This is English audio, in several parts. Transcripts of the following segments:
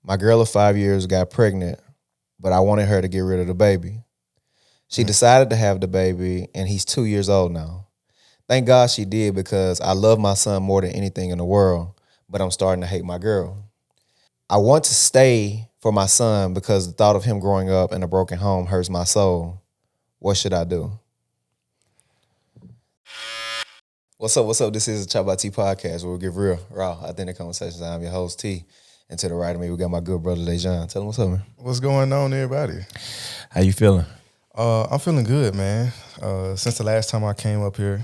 My girl of 5 years got pregnant, but I wanted her to get rid of the baby. She decided to have the baby, and he's 2 years old now. Thank God she did because I love my son more than anything in the world, but I'm starting to hate my girl. I want to stay for my son because the thought of him growing up in a broken home hurts my soul. What should I do? What's up? What's up? This is the ChoppedByT podcast where we get real, raw, authentic conversations. I'm your host, T. And to the right of me, we got my good brother, Dejan. Tell him what's up, man. What's going on, everybody? How you feeling? I'm feeling good, man. Since the last time I came up here,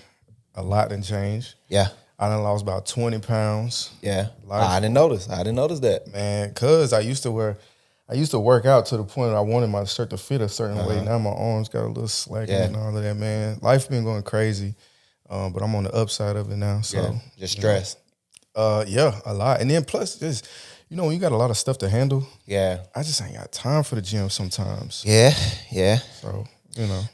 a lot done changed. Yeah. I done lost about 20 pounds. Yeah. I didn't notice that. Man, because I used to work out to the point I wanted my shirt to fit a certain way. Now my arms got a little slack and all of that, man. Life been going crazy, but I'm on the upside of it now. So just stress. Yeah, a lot. And then plus, just, when you got a lot of stuff to handle, I just ain't got time for the gym sometimes. Yeah. So,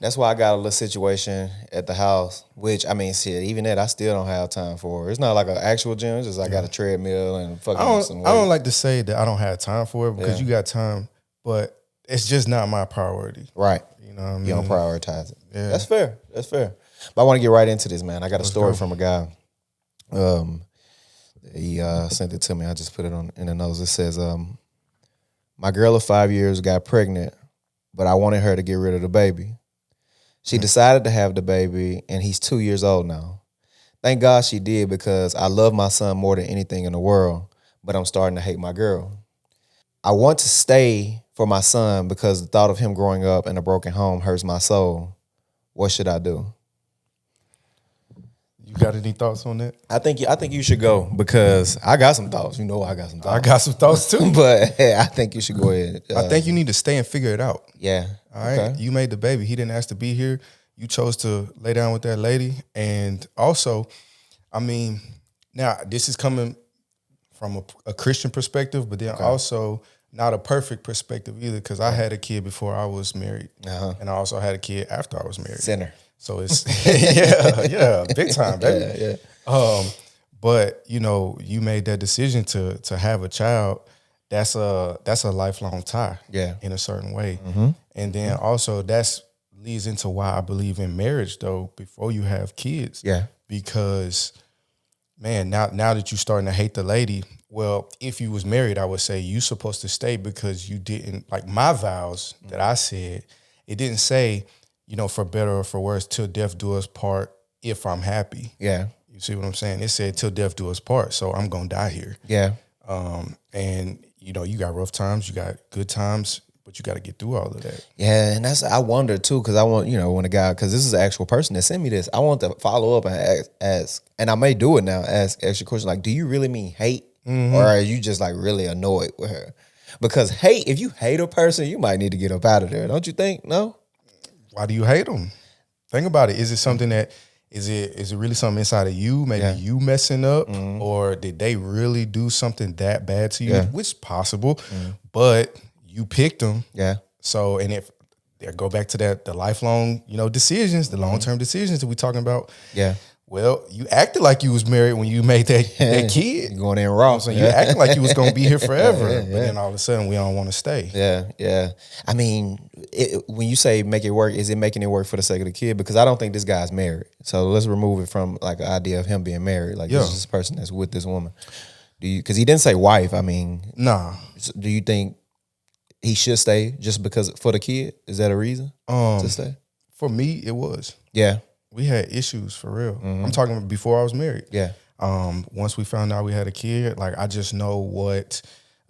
That's why I got a little situation at the house, which, I mean, shit, even that I still don't have time for. It's not like an actual gym. It's just I got a treadmill and fucking some weights. I don't like to say that I don't have time for it because you got time, but it's just not my priority. Right. You know what I mean? You don't prioritize it. Yeah. That's fair. But I want to get right into this, man. I got a story from a guy. He sent it to me. I just put it in the notes. It says, my girl of 5 years got pregnant, but I wanted her to get rid of the baby. She decided to have the baby, and he's 2 years old now. Thank God she did because I love my son more than anything in the world, but I'm starting to hate my girl. I want to stay for my son because the thought of him growing up in a broken home hurts my soul. What should I do? You got any thoughts on that? I think you should go because I got some thoughts. I got some thoughts. I got some thoughts too. But I think you should go ahead. I think you need to stay and figure it out. Yeah. All right. Okay. You made the baby. He didn't ask to be here. You chose to lay down with that lady. And also, I mean, now this is coming from a Christian perspective, but then also not a perfect perspective either because I had a kid before I was married. And I also had a kid after I was married. Sinner. So it's, yeah, big time, baby. Yeah. But, you made that decision to have a child. That's a lifelong tie in a certain way. Mm-hmm. And then also that's leads into why I believe in marriage, though, before you have kids. Yeah. Because, man, now that you're starting to hate the lady, well, if you was married, I would say you supposed to stay because you didn't, like my vows that I said, it didn't say, for better or for worse, till death do us part if I'm happy. Yeah. You see what I'm saying? It said till death do us part, so I'm going to die here. Yeah. And, you got rough times, you got good times, but you got to get through all of that. Yeah, and I wonder too, because I want, when a guy, because this is an actual person that sent me this, I want to follow up and ask, and I may do it now, ask your question, like, do you really mean hate? Mm-hmm. Or are you just like really annoyed with her? Because hate, if you hate a person, you might need to get up out of there, don't you think? No? Why do you hate them? Think about it. Is it something that, is it really something inside of you? Maybe you messing up, or did they really do something that bad to you? Yeah. Which is possible, but you picked them. Yeah. So, and if they go back to that, the lifelong, decisions, the long-term decisions that we're talking about. Yeah. Well, you acted like you was married when you made that kid. You're going in raw. So you acted like you was going to be here forever. But then all of a sudden, we don't want to stay. Yeah. I mean, when you say make it work, is it making it work for the sake of the kid? Because I don't think this guy's married. So let's remove it from like the idea of him being married. Like this is this person that's with this woman. Because he didn't say wife. I mean, nah. Do you think he should stay just because for the kid? Is that a reason to stay? For me, it was. Yeah. We had issues for real. I'm talking about before I was married. Yeah. Once we found out we had a kid, like I just know what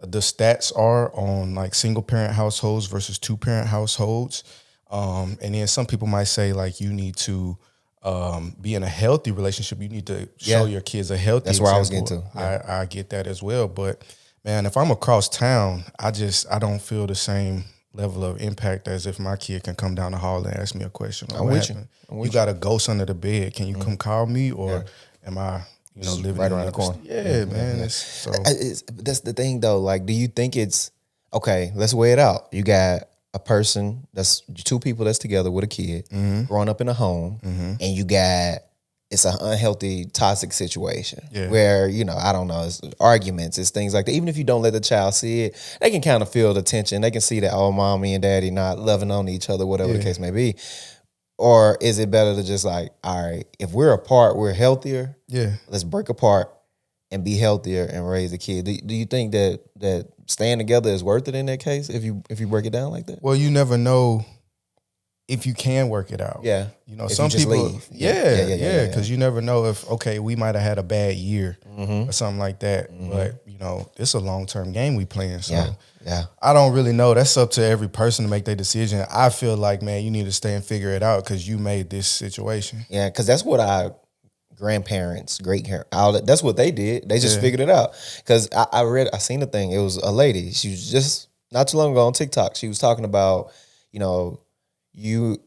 the stats are on like single parent households versus 2-parent households. And then some people might say like you need to be in a healthy relationship. You need to show your kids a healthy That's example. where I was getting to. Yeah. I get that as well. But man, if I'm across town, I don't feel the same level of impact as if my kid can come down the hall and ask me a question. I'm with you. You got a ghost under the bed. Can you come call me, or am I, living right around the corner? Yeah, man. That's the thing, though. Like, do you think it's okay? Let's weigh it out. You got a person that's two people that's together with a kid, growing up in a home, and you got it's an unhealthy, toxic situation Yeah. where, you know, I don't know, it's arguments, it's things like that. Even if you don't let the child see it, they can kind of feel the tension. They can see that, oh, mommy and daddy not loving on each other, whatever the case may be. Or is it better to just like, all right, if we're apart, we're healthier. Yeah. Let's break apart and be healthier and raise a kid. Do you think that staying together is worth it in that case if you break it down like that? Well, you never know if you can work it out. Yeah. You know, If some you just people, leave. yeah, because you never know if, okay, we might have had a bad year Mm-hmm. or something like that. But, you know, it's a long-term game we playing. So Yeah. I don't really know. That's up to every person to make their decision. I feel like, man, you need to stay and figure it out because you made this situation. Yeah, because that's what our grandparents, that's what they did. They just figured it out. Because I seen the thing. It was a lady. She was just not too long ago on TikTok. She was talking about, you know,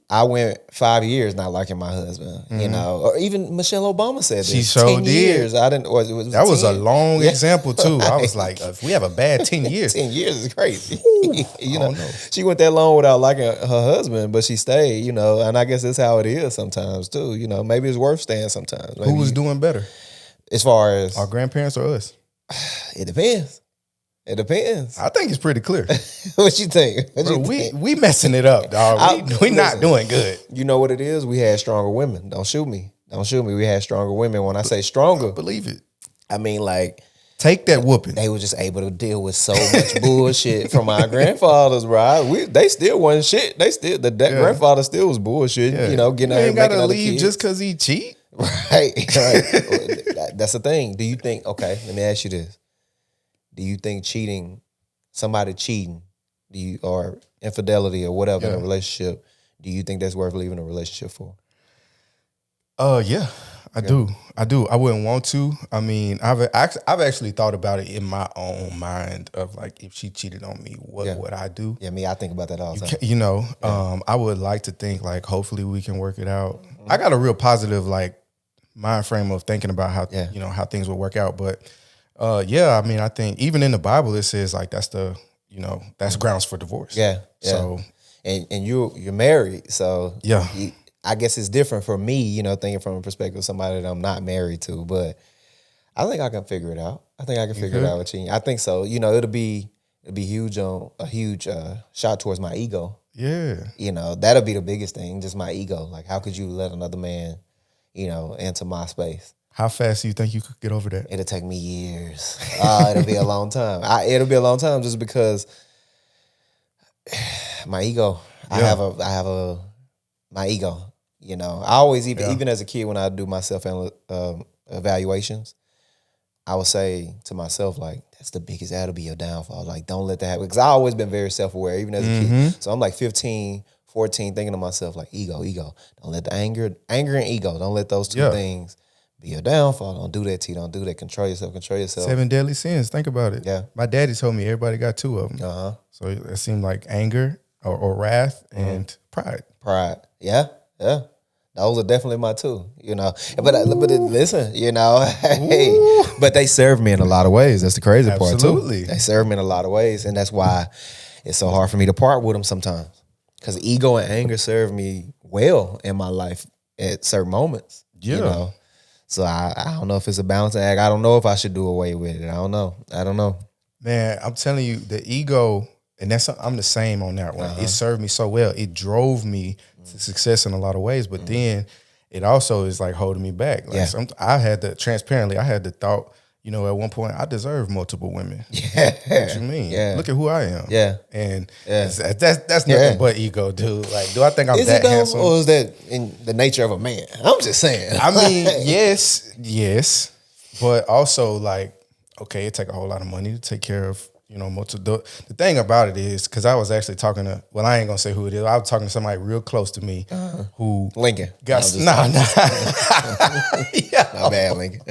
I went 5 years not liking my husband, you know, or even Michelle Obama said this. She so 10 did. years. I didn't. That was a long Yeah. example too. I was like, if we have a bad 10 years. 10 years is crazy. You know, know. she went that long without liking her husband, but she stayed, you know, and I guess that's how it is sometimes too. You know, maybe it's worth staying sometimes. Maybe Who was doing better? as far as Our grandparents or us? it depends. It depends. I think it's pretty clear. What you think? What Bro, you think? we messing it up, dog. We not listen. doing good. You know what it is? We had stronger women. Don't shoot me. Don't shoot me. We had stronger women. When I say stronger, Believe it. I mean like Take that whooping. they were just able to deal with so much bullshit from our grandfathers, bro. They still wasn't shit. They still that grandfather still was bullshit. Yeah. You know, getting You out here ain't making gotta other leave kids. just because he cheat. Right. That's the thing. Do you think? Okay, let me ask you this: do you think somebody cheating, or infidelity or whatever in a relationship, do you think that's worth leaving a relationship for? Yeah, I do. I wouldn't want to. I mean, I've actually thought about it in my own mind of like, if she cheated on me, what would I do? Yeah, I think about that all the time. You know, I would like to think like, hopefully we can work it out. I got a real positive like mind frame of thinking about how you know how things will work out. But I mean, I think even in the Bible it says like that's grounds for divorce. Yeah. So and you're married, so yeah. I guess it's different for me, you know, thinking from a perspective of somebody that I'm not married to, but I think I can figure it out. I think I can figure it out with cheating. I think so. You know, it'll be huge on a huge shot towards my ego. Yeah. You know, that'll be the biggest thing, just my ego. Like, how could you let another man, you know, into my space? How fast do you think you could get over that? It'll take me years. It'll be a long time. It'll be a long time just because my ego. I have my ego. You know, I always even as a kid when I do my self evaluations, I would say to myself like, that's the biggest. That'll be your downfall. Like, don't let that happen. Because I always been very self aware, even as a kid. So I'm like 15, 14, thinking to myself like, ego. Don't let the anger and ego. Don't let those two things be your downfall. Don't do that to you. Don't do that. Control yourself. 7 deadly sins. Think about it. Yeah. My daddy told me everybody got 2 of them. So it seemed like anger or wrath and pride. Yeah. Those are definitely my 2, you know. But listen, you know, hey, but they serve me in a lot of ways. That's the crazy part too. They serve me in a lot of ways, and that's why it's so hard for me to part with them sometimes. Because ego and anger serve me well in my life at certain moments. Yeah. You know? So I don't know if it's a balancing act. I don't know if I should do away with it. I don't know. Man, I'm telling you, the ego, and I'm the same on that one. It served me so well. It drove me to success in a lot of ways, but then it also is like holding me back. Like I had the thought, you know, at one point I deserve multiple women. Yeah. What you mean? Yeah. Look at who I am. Yeah. And that's nothing but ego, dude. Like, do I think I'm that handsome? Or is that in the nature of a man? I'm just saying. I mean, yes. But also like, okay, it take a whole lot of money to take care of, you know, the thing about it is, because I was actually talking to, well, I ain't gonna say who it is. I was talking to somebody real close to me who Lincoln. Got nah. Yeah, my bad, Lincoln.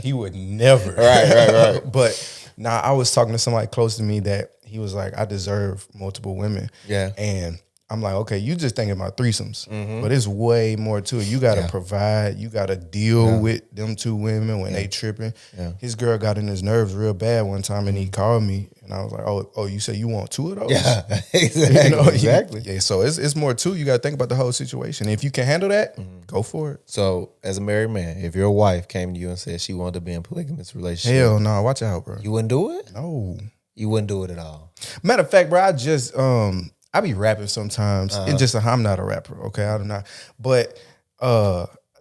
He would never. Right. But I was talking to somebody close to me that he was like, I deserve multiple women. Yeah. And I'm like, okay, you just thinking about threesomes, but it's way more to it. You got to provide. You got to deal with them two women when they tripping. Yeah. His girl got in his nerves real bad one time, and he called me, and I was like, oh, you say you want two of those? Yeah, exactly. Exactly. Yeah, so it's more too. You got to think about the whole situation. If you can handle that, go for it. So, as a married man, if your wife came to you and said she wanted to be in a polygamous relationship, Hell no, watch out, bro. you wouldn't do it? No. You wouldn't do it at all. Matter of fact, bro, I be rapping sometimes. It's just I'm not a rapper, okay? I'm not. But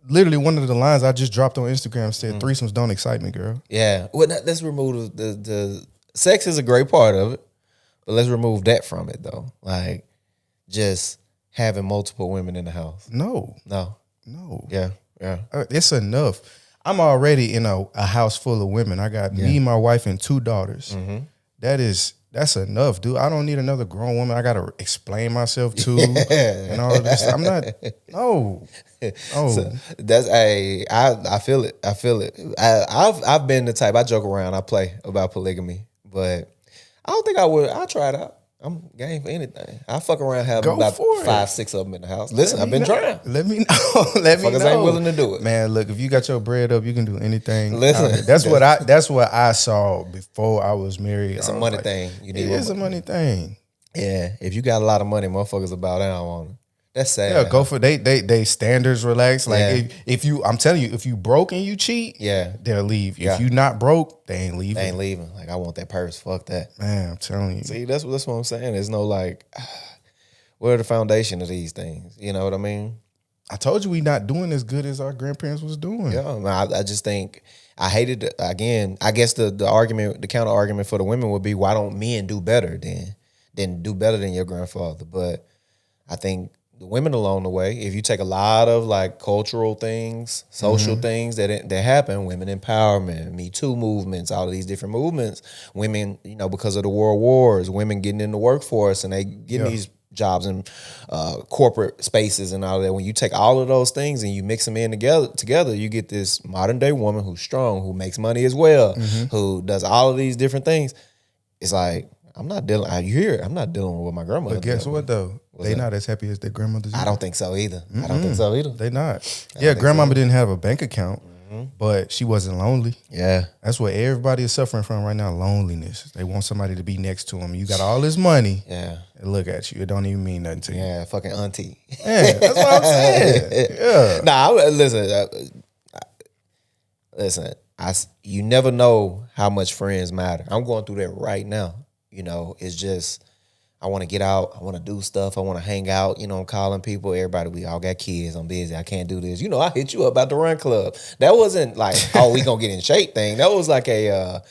literally one of the lines I just dropped on Instagram said, "Threesomes don't excite me, girl." Yeah. Well, let's remove the sex is a great part of it, but let's remove that from it though. Like just having multiple women in the house. No. No. Yeah. It's enough. I'm already in a house full of women. I got me, my wife, and 2 daughters. That's enough, dude. I don't need another grown woman I gotta explain myself to and all of this. I'm not. No. So that's I feel it. I feel it. I've been the type. I joke around. I play about polygamy, but I don't think I would. I'll try it out. I'm game for anything. I fuck around, have about 5, 6 of them in the house. Listen, I've been trying. Let me know. Let me know. Fuckers ain't willing to do it. Man, look, if you got your bread up, you can do anything. Listen, that's what I saw before I was married. It's a money thing. It is a money thing. Yeah, if you got a lot of money, motherfuckers about down on it. That's sad. Yeah, go for they standards relax. Like if you, I'm telling you, if you broke and you cheat, they'll leave. If you not broke, they ain't leaving. They ain't leaving. Like I want that purse. Fuck that. Man, I'm telling you. See, that's what I'm saying. There's no like, what are the foundation of these things? You know what I mean? I told you we not doing as good as our grandparents was doing. Yeah, I just think I hated it. Again, I guess the argument, the counter argument for the women would be, why don't men do better than do better than your grandfather? But I think the women along the way, if you take a lot of like cultural things, social things that happen, women empowerment, Me Too movements, all of these different movements, women, because of the world wars, women getting in the workforce and they getting these jobs in corporate spaces and all of that. When you take all of those things and you mix them in together, you get this modern day woman who's strong, who makes money as well, who does all of these different things. It's like, I'm not dealing. You hear it. I'm not dealing with what my grandmother. But guess what though? They not as happy as their grandmothers. I don't think so either. I don't think so either. They not. Yeah, grandmama didn't have a bank account, but she wasn't lonely. Yeah, that's what everybody is suffering from right now. Loneliness. They want somebody to be next to them. You got all this money. Yeah, and look at you. It don't even mean nothing to you. Yeah, fucking auntie. Yeah, that's what I'm saying. Yeah. Nah, listen. You never know how much friends matter. I'm going through that right now. It's just, I want to get out. I want to do stuff. I want to hang out. I'm calling people. Everybody, we all got kids. I'm busy. I can't do this. I hit you up about the run club. That wasn't like, oh, we going to get in shape thing. That was like a,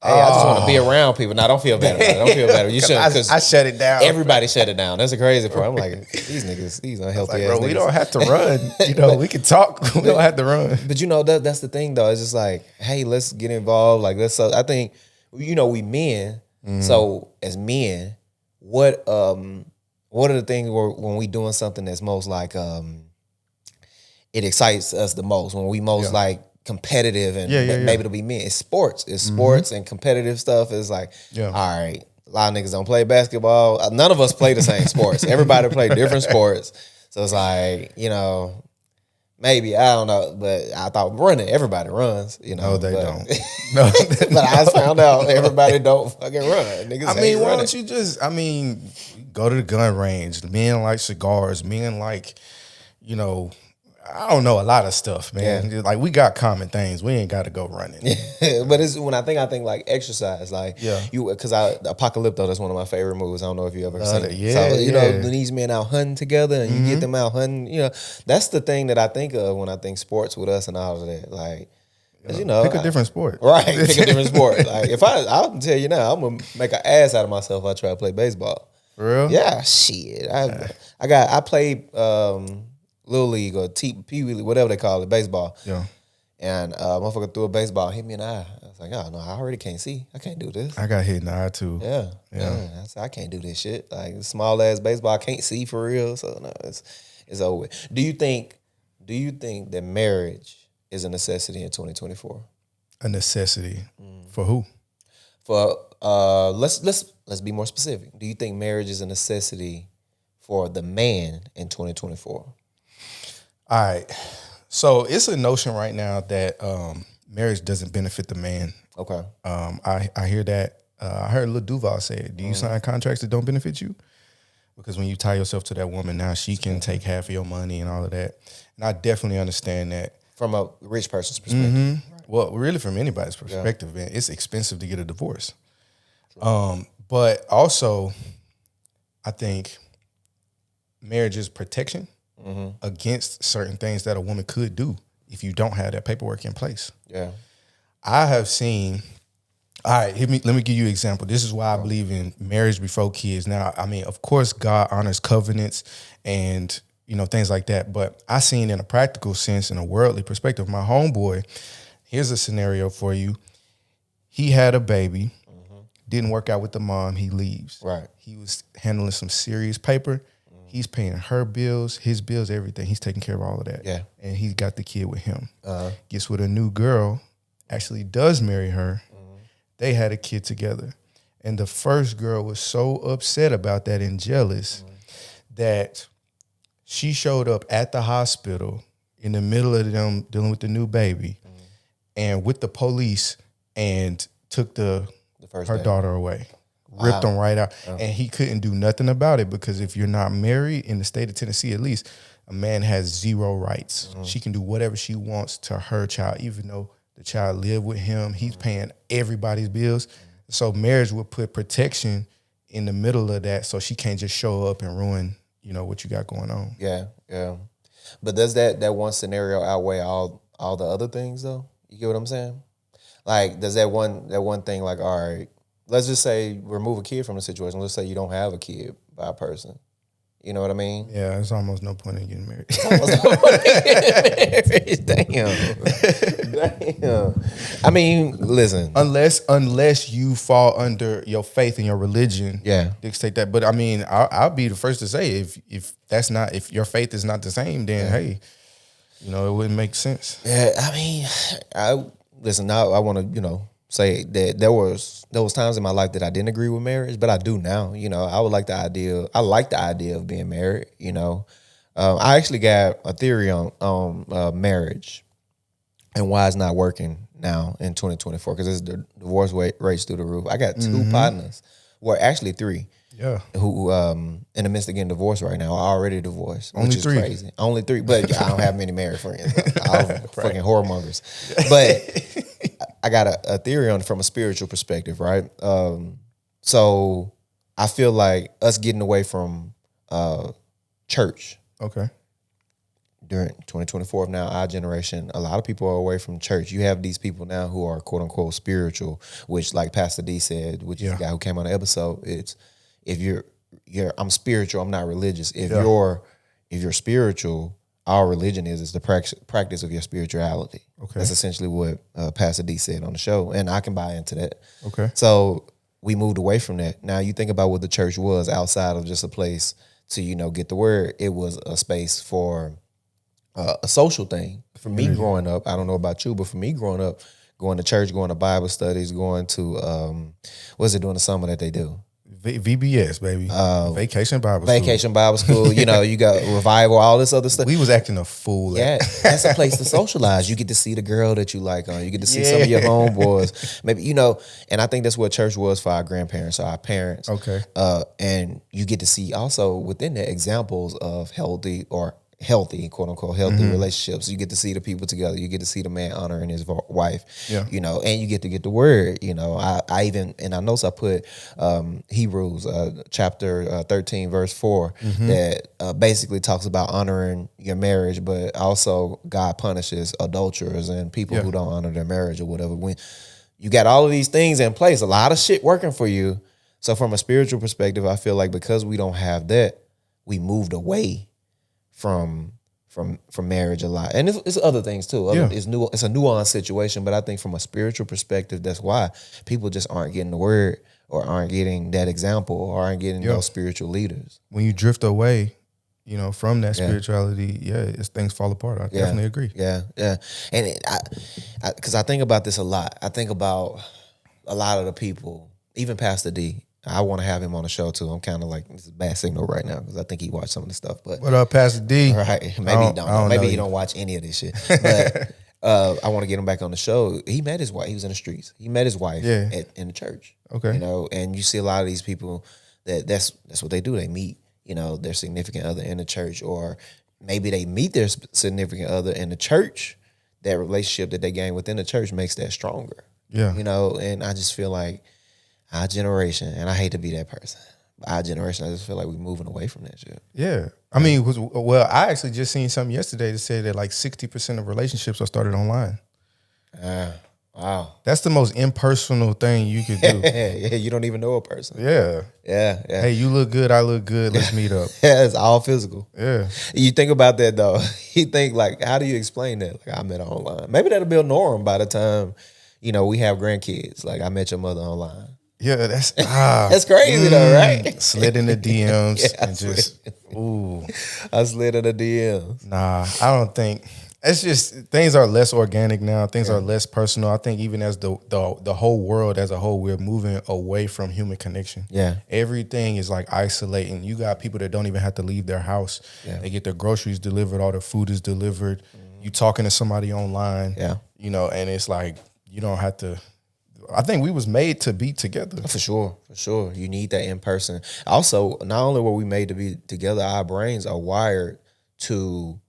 hey, I just want to be around people. Now, don't feel bad about it. Don't feel bad. You should. I shut it down. Everybody shut it down. That's the crazy part. I'm like, these niggas, these unhealthy ass niggas. We don't have to run. We can talk. We don't have to run. But that's the thing though. It's just like, hey, let's get involved. Like I think, we men. So as men, what are the things when we doing something that's most like it excites us the most, when we most like competitive and maybe it'll be men. It's sports. It's sports and competitive stuff is like, all right, a lot of niggas don't play basketball. None of us play the same sports. Everybody play different sports. So it's like, maybe, I don't know, but I thought running, everybody runs, No, they don't. No, but I just found out everybody don't fucking run. Niggas why don't you just, go to the gun range. Men like cigars. Men like, I don't know, a lot of stuff, man. Yeah. Like we got common things. We ain't got to go running. But it's when I think like exercise, like because Apocalypto, that's one of my favorite movies. I don't know if you ever seen it. Yeah, so, these men out hunting together and you get them out hunting. That's the thing that I think of when I think sports with us and all of that. Like, pick a different sport, right? Pick a different sport. Like if I'll tell you now, I'm gonna make an ass out of myself if I try to play baseball. For real? Yeah, shit. I played. Little league or Pee Wee, whatever they call it, baseball. Yeah. And motherfucker threw a baseball, hit me in the eye. I was like, oh no, I already can't see. I can't do this. I got hit in the eye too. Yeah. I said, I can't do this shit. Like small ass baseball, I can't see for real. So no, it's over with. Do you think that marriage is a necessity in 2024? A necessity for who? For let's be more specific. Do you think marriage is a necessity for the man in 2024? All right. So it's a notion right now that marriage doesn't benefit the man. Okay. I hear that. I heard Lil Duval say it. Do you sign contracts that don't benefit you? Because when you tie yourself to that woman, now she can take half of your money and all of that. And I definitely understand that. From a rich person's perspective. Mm-hmm. Right. Well, really from anybody's perspective, man, it's expensive to get a divorce. But also, I think marriage is protection against certain things that a woman could do if you don't have that paperwork in place. Yeah. I have seen. All right, let me give you an example. This is why I believe in marriage before kids. Now, I mean, of course, God honors covenants and, things like that. But I seen in a practical sense, in a worldly perspective, my homeboy, here's a scenario for you. He had a baby, didn't work out with the mom, he leaves. Right. He was handling some serious paper. He's paying her bills, his bills, everything. He's taking care of all of that. Yeah. And he's got the kid with him. Gets with a new girl, actually does marry her. They had a kid together. And the first girl was so upset about that and jealous that she showed up at the hospital in the middle of them dealing with the new baby and with the police and took her daughter away. Ripped them right out. And he couldn't do nothing about it because if you're not married, in the state of Tennessee at least, a man has zero rights. She can do whatever she wants to her child, even though the child lived with him. He's paying everybody's bills. So marriage would put protection in the middle of that so she can't just show up and ruin, what you got going on. Yeah, yeah. But does that one scenario outweigh all the other things though? You get what I'm saying? Like, does that one thing, like, all right, let's just say remove a kid from the situation. Let's say you don't have a kid by a person. You know what I mean? Yeah, it's almost no point in getting married. Damn. I mean, listen. Unless you fall under your faith and your religion, dictate that. But I mean, I'll be the first to say if your faith is not the same, then hey, it wouldn't make sense. Yeah, I mean, now I want to say that there was times in my life that I didn't agree with marriage, but I do now. I like the idea of being married. I actually got a theory on marriage and why it's not working now in 2024 because the divorce rates through the roof. I got two partners, well, actually three. Yeah, who in the midst of getting divorced right now are already divorced, Only which is three. Crazy. Only three, but I don't have many married friends. I'm fucking whoremongers. But I got a theory on it from a spiritual perspective, right? So I feel like us getting away from church. Okay. During 2024, now our generation, a lot of people are away from church. You have these people now who are quote unquote spiritual, which, like Pastor D said, which is the guy who came on the episode, it's if you're I'm spiritual, I'm not religious. If you're spiritual, all religion is the practice of your spirituality. Okay. That's essentially what Pastor D said on the show, and I can buy into that. Okay. So we moved away from that. Now you think about what the church was outside of just a place to get the word. It was a space for a social thing. For me growing up, I don't know about you, but for me growing up, going to church, going to Bible studies, going to what's it doing the summer that they do? VBS, baby. Vacation Bible School. You got revival, all this other stuff. We was acting a fool. Yeah, that's a place to socialize. You get to see the girl that you like on. You get to see some of your homeboys. Maybe, and I think that's what church was for our grandparents or our parents. Okay. And you get to see also within that examples of healthy, quote unquote, healthy relationships. You get to see the people together. You get to see the man honoring his wife. Yeah. And you get to get the word. I even in our notes I put Hebrews chapter 13 verse 4 that basically talks about honoring your marriage, but also God punishes adulterers and people who don't honor their marriage or whatever. When you got all of these things in place, a lot of shit working for you. So from a spiritual perspective, I feel like because we don't have that, we moved away from marriage a lot, and it's other things too. It's a nuanced situation, but I think from a spiritual perspective, that's why people just aren't getting the word, or aren't getting that example, or aren't getting those spiritual leaders. When you drift away, from that spirituality, things fall apart. I definitely agree. Yeah, and because I think about this a lot. I think about a lot of the people, even Pastor D. I want to have him on the show too. I'm kind of like, this is a bad signal right now because I think he watched some of the stuff. But What up, Pastor D? right, maybe he don't. Maybe he don't watch any of this shit. But I want to get him back on the show. He met his wife. He was in the streets. He met his wife in the church. Okay, you know, and you see a lot of these people that's what they do. They meet, you know, their significant other in the church, or maybe they meet their significant other in the church. That relationship that they gain within the church makes that stronger. Yeah, you know, and I just feel like our generation, and I hate to be that person, but our generation, I just feel like we're moving away from that shit. Yeah. I mean, well, I actually just seen something yesterday that said that like 60% of relationships are started online. Wow. That's the most impersonal thing you could do. Yeah, you don't even know a person. Yeah. Hey, you look good, I look good, let's meet up. Yeah, it's all physical. Yeah. You think about that though. You think like, how do you explain that? Like, I met her online. Maybe that'll be a norm by the time, you know, we have grandkids. Like, I met your mother online. Yeah, that's that's crazy though, right? Slid in the DMs Yeah, and just I slid in the DMs. Nah, I don't think it's just things are less organic now. Things are less personal. I think even as the whole world as a whole, we're moving away from human connection. Yeah, everything is like isolating. You got people that don't even have to leave their house. Yeah. They get their groceries delivered. All their food is delivered. You talking to somebody online. Yeah, you know, and it's like you don't have to. I think we was made to be together. For sure. You need that in person. Also, not only were we made to be together, our brains are wired to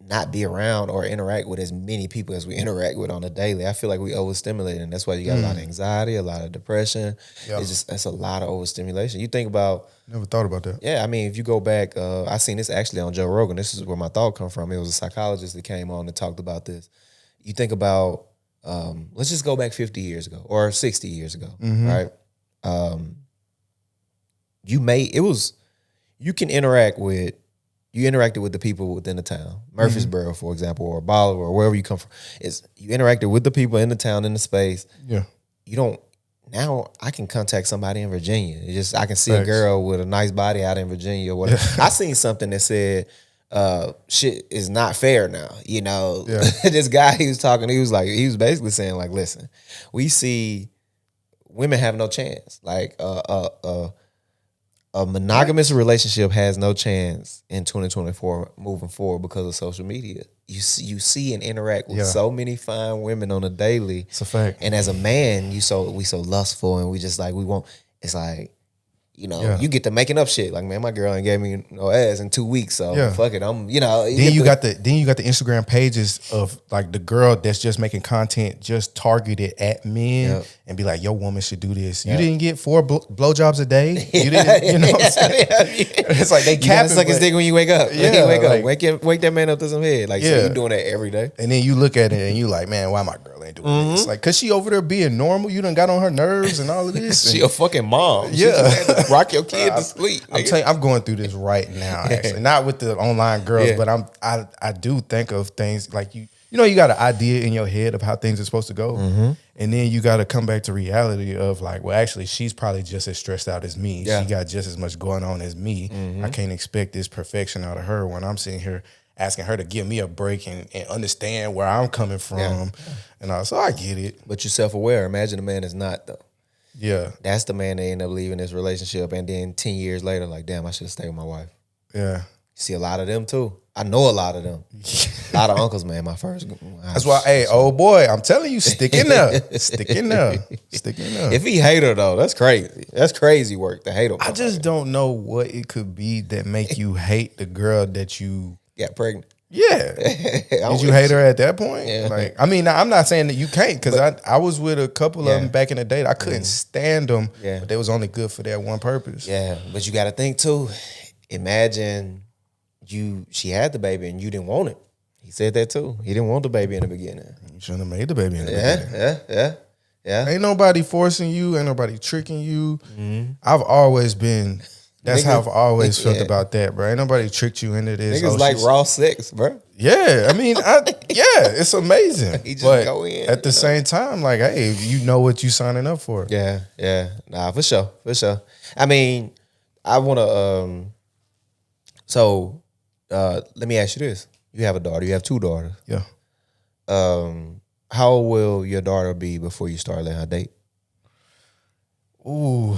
not be around or interact with as many people as we interact with on a daily. I feel like we overstimulate, and that's why you got a lot of anxiety, a lot of depression. Yeah. That's a lot of overstimulation. You think about... Never thought about that. Yeah, I mean, if you go back, I seen this actually on Joe Rogan. This is where my thought come from. It was a psychologist that came on and talked about this. You think about... let's just go back 50 years ago or 60 years ago, right? You interacted with the people within the town, Murfreesboro, for example, or Bolivar, or wherever you come from. You interacted with the people in the town, in the space. Yeah. You don't, now I can contact somebody in Virginia. I can see a girl with a nice body out in Virginia or whatever. I seen something that said, shit is not fair now. You know, this guy he was basically saying like, listen, we see women have no chance. Like a monogamous relationship has no chance in 2024 moving forward because of social media. You see and interact with so many fine women on a daily. It's a fact. And as a man, we so lustful and we just like, we want, it's like, you know, you get to making up shit. Like, man, my girl ain't gave me no ass in 2 weeks, so fuck it. Then you got the Instagram pages of like the girl that's just making content just targeted at men and be like, your woman should do this. You didn't get 4 blowjobs a day. You didn't, you know what I'm saying? It's like they capping. Suck his dick when you wake up. Yeah, wake that man up to some head. Like, so you doing that every day. And then you look at it and you like, man, why my girl ain't doing this? Like, cause she over there being normal. You done got on her nerves and all of this. She a fucking mom. Yeah. Rock your kid to sleep. I'm telling you, I'm going through this right now. Actually, not with the online girls, but I do think of things like you know, you got an idea in your head of how things are supposed to go, and then you got to come back to reality of like, well, actually, she's probably just as stressed out as me. She got just as much going on as me. I can't expect this perfection out of her when I'm sitting here asking her to give me a break and understand where I'm coming from, and so I get it. But you're self-aware. Imagine a man is not though. Yeah. That's the man that end up leaving this relationship and then 10 years later, like, damn, I should have stayed with my wife. Yeah. You see a lot of them too. I know a lot of them. A lot of uncles, man, my first. That's why, hey, old boy, I'm telling you, stick in there. Stick in there. Stick in there. If he hate her though, that's crazy. That's crazy work to hate her. I just don't know what it could be that make you hate the girl that you got pregnant. Yeah. Did you hate her at that point? Yeah. Like, I mean, I'm not saying that you can't, because I was with a couple of them back in the day. I couldn't stand them, but they was only good for that one purpose. Yeah, but you got to think too. Imagine she had the baby and you didn't want it. He said that too. He didn't want the baby in the beginning. You shouldn't have made the baby in the beginning. Yeah. Ain't nobody forcing you. Ain't nobody tricking you. I've always been... That's how I've always felt about that, bro. Ain't nobody tricked you into this. Niggas like raw sex, bro. Yeah, I mean, it's amazing. He just go in. At the same time, like, hey, you know what you signing up for. Yeah. Nah, for sure. I mean, I want to, let me ask you this. You have a daughter. You have 2 daughters. Yeah. How old will your daughter be before you start letting her date? Ooh,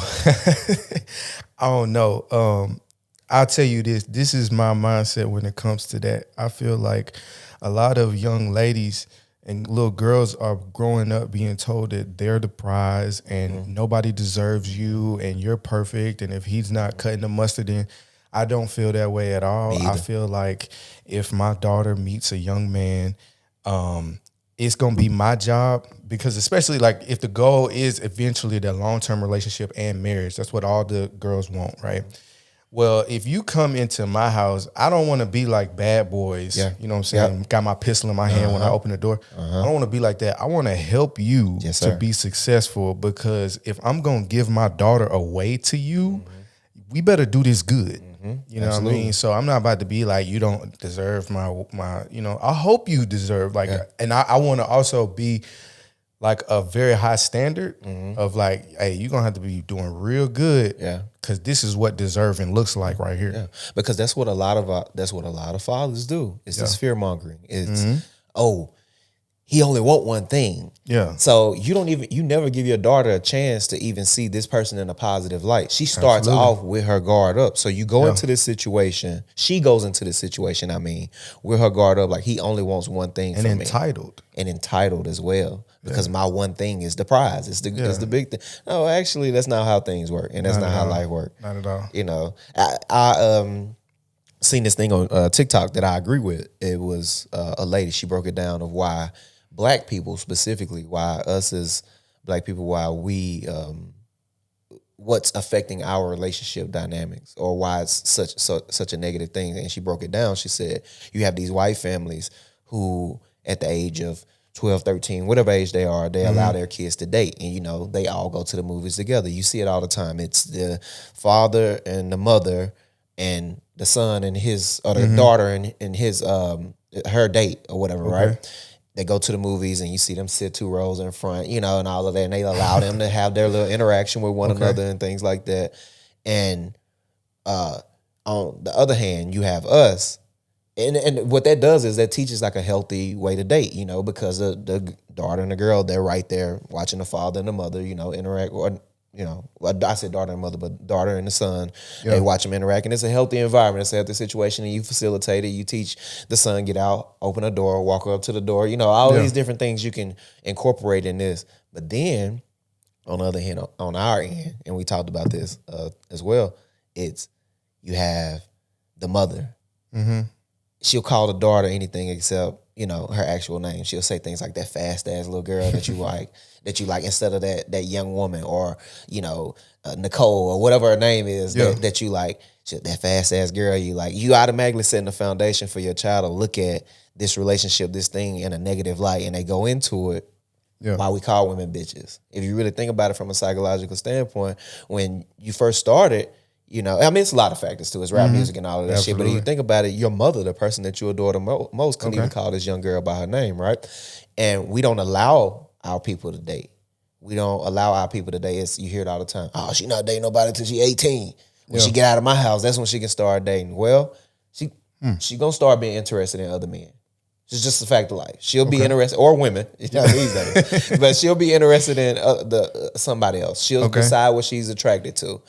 I don't know. I'll tell you this. This is my mindset when it comes to that. I feel like a lot of young ladies and little girls are growing up being told that they're the prize and nobody deserves you and you're perfect. And if he's not cutting the mustard in, I don't feel that way at all. Me I either. feel like if my daughter meets a young man, it's gonna be my job, because especially like if the goal is eventually that long-term relationship and marriage, that's what all the girls want, right? Well, if you come into my house, I don't want to be like Bad Boys. Yeah. You know what I'm saying? Yep. Got my pistol in my hand when I open the door. I don't want to be like that. I want to help you Yes, to sir. be successful, because if I'm going to give my daughter away to you, we better do this good. You know what I mean? So I'm not about to be like, you don't deserve my, you know, I hope you deserve like, and I want to also be like a very high standard of like, hey, you're gonna have to be doing real good. Yeah. Cause this is what deserving looks like right here. Yeah, because that's what a lot of fathers do. It's this fear mongering. It's oh, he only want one thing. Yeah. So you never give your daughter a chance to even see this person in a positive light. She starts off with her guard up. So you go into this situation. She goes into this situation. I mean, with her guard up, like he only wants one thing And from me. entitled As well, because my one thing is the prize. It's the big thing. No, actually, that's not how things work, and that's not how life works. Not at all. You know, I seen this thing on TikTok that I agree with. It was a lady. She broke it down of why Black people specifically, why us as Black people, why we what's affecting our relationship dynamics, or why it's such a negative thing. And she broke it down. She said you have these white families who at the age of 12, 13, whatever age they are, they allow their kids to date. And, you know, they all go to the movies together. You see it all the time. It's the father and the mother and the son and his, or the daughter and his, her date or whatever, right? They go to the movies and you see them sit 2 rows in front, you know, and all of that. And they allow them to have their little interaction with one another and things like that. And on the other hand, you have us. And what that does is that teaches like a healthy way to date, you know, because the daughter and the girl, they're right there watching the father and the mother, you know, interact, or, you know, I said daughter and mother, but daughter and the son, they watch them interact. And it's a healthy environment. It's a healthy situation. And you facilitate it. You teach the son, get out, open a door, walk her up to the door, you know, all these different things you can incorporate in this. But then on the other hand, on our end, and we talked about this as well, it's you have the mother. She'll call the daughter anything except, you know, her actual name. She'll say things like that fast ass little girl that you like, instead of that young woman, or, you know, Nicole or whatever her name is that you like. That fast ass girl you like. You automatically setting the foundation for your child to look at this relationship, this thing in a negative light, and they go into it. Why we call women bitches. If you really think about it from a psychological standpoint, when you first started, you know, I mean, it's a lot of factors too. It's rap music and all of that shit. But if you think about it, your mother, the person that you adore the most, couldn't even call this young girl by her name, right? And we don't allow our people to date. We don't allow our people to date. You hear it all the time. Oh, she not dating nobody until she 18. When she get out of my house, that's when she can start dating. Well, she gonna start being interested in other men. It's just a fact of life. She'll be interested, or women, you know, these days. But she'll be interested in somebody else. She'll decide what she's attracted to.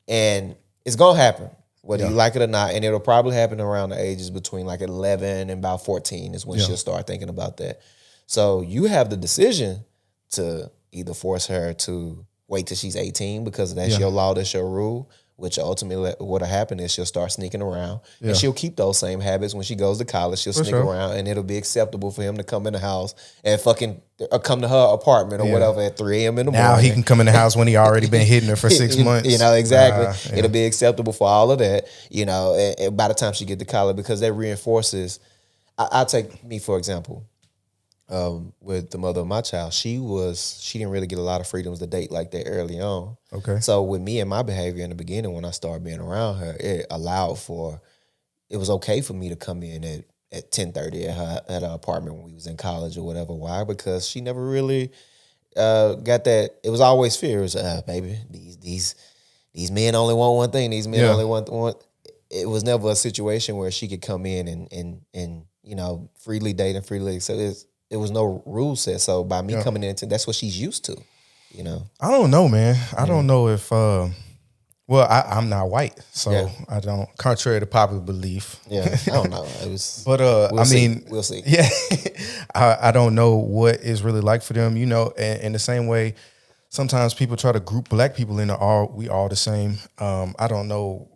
And it's gonna happen, whether you like it or not, and it'll probably happen around the ages between like 11 and about 14 is when she'll start thinking about that. So you have the decision to either force her to wait till she's 18 because that's your law, that's your rule, which ultimately what'll happen is she'll start sneaking around and she'll keep those same habits when she goes to college. She'll sneak around and it'll be acceptable for him to come in the house and fucking come to her apartment or whatever at 3 a.m. in the morning. Now he can come in the house when he already been hitting her for 6 months. You know, exactly. It'll be acceptable for all of that, you know, and by the time she get to college, because that reinforces, I'll take me for example. With the mother of my child, she didn't really get a lot of freedoms to date like that early on. Okay. So with me and my behavior in the beginning, when I started being around her, it was okay for me to come in at 10:30 at her apartment when we was in college or whatever. Why? Because she never really got that. It was always fear. It was, baby, these men only want one thing. These men only want. It was never a situation where she could come in and you know, freely date and freely. So it was no rule set. So by me coming in, that's what she's used to. You know, I don't know, man. I don't know if. Well, I'm not white, so I don't. Contrary to popular belief. Yeah, I don't know. It was, but we'll see. We'll see. Yeah, I don't know what it's really like for them. You know, and in the same way, sometimes people try to group black people into we all the same. I don't know.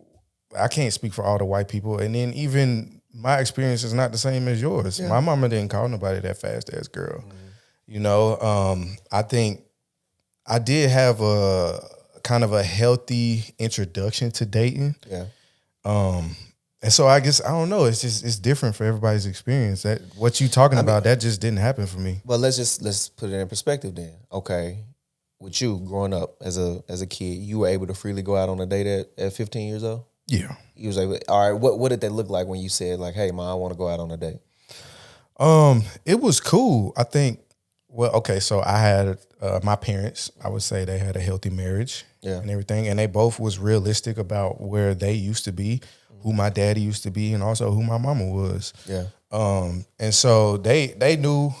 I can't speak for all the white people, and then even my experience is not the same as yours. Yeah. My mama didn't call nobody that fast ass girl. Mm-hmm. You know, I think I did have a kind of a healthy introduction to dating. Yeah. And so I guess I don't know. It's different for everybody's experience. That what you talking about, that just didn't happen for me. But let's put it in perspective then. Okay, with you growing up as a kid, you were able to freely go out on a date at 15 years old. Yeah, you was able. All right, what did that look like when you said like, "Hey, Mom, I want to go out on a date"? It was cool. I think. Well, okay, so I had my parents. I would say they had a healthy marriage, and everything, and they both was realistic about where they used to be, who my daddy used to be, and also who my mama was. Yeah. And so they knew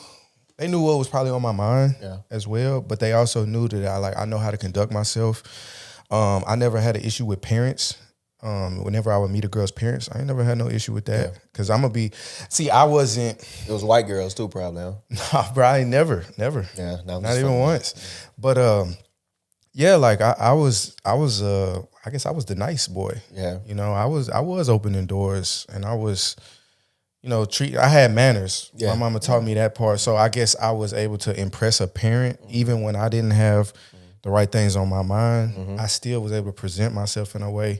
what was probably on my mind as well, but they also knew that I know how to conduct myself. I never had an issue with parents. Whenever I would meet a girl's parents, I ain't never had no issue with that. Cause I wasn't. It was white girls too, probably. Huh? Nah, bro, I never. Yeah, not even once. But like I was. I guess I was the nice boy. Yeah, you know, I was opening doors, and I was, you know, I had manners. Yeah. My mama taught me that part, so I guess I was able to impress a parent, even when I didn't have the right things on my mind. Mm-hmm. I still was able to present myself in a way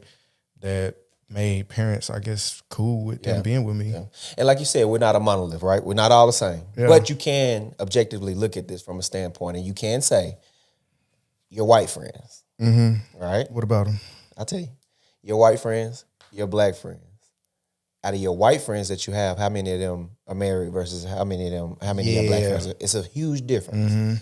that made parents, I guess, cool with them being with me. Yeah. And like you said, we're not a monolith, right? We're not all the same. Yeah. But you can objectively look at this from a standpoint, and you can say, your white friends, right? What about them? I'll tell you. Your white friends, your black friends. Out of your white friends that you have, how many of them are married versus how many of your black friends are? It's a huge difference. Mm-hmm.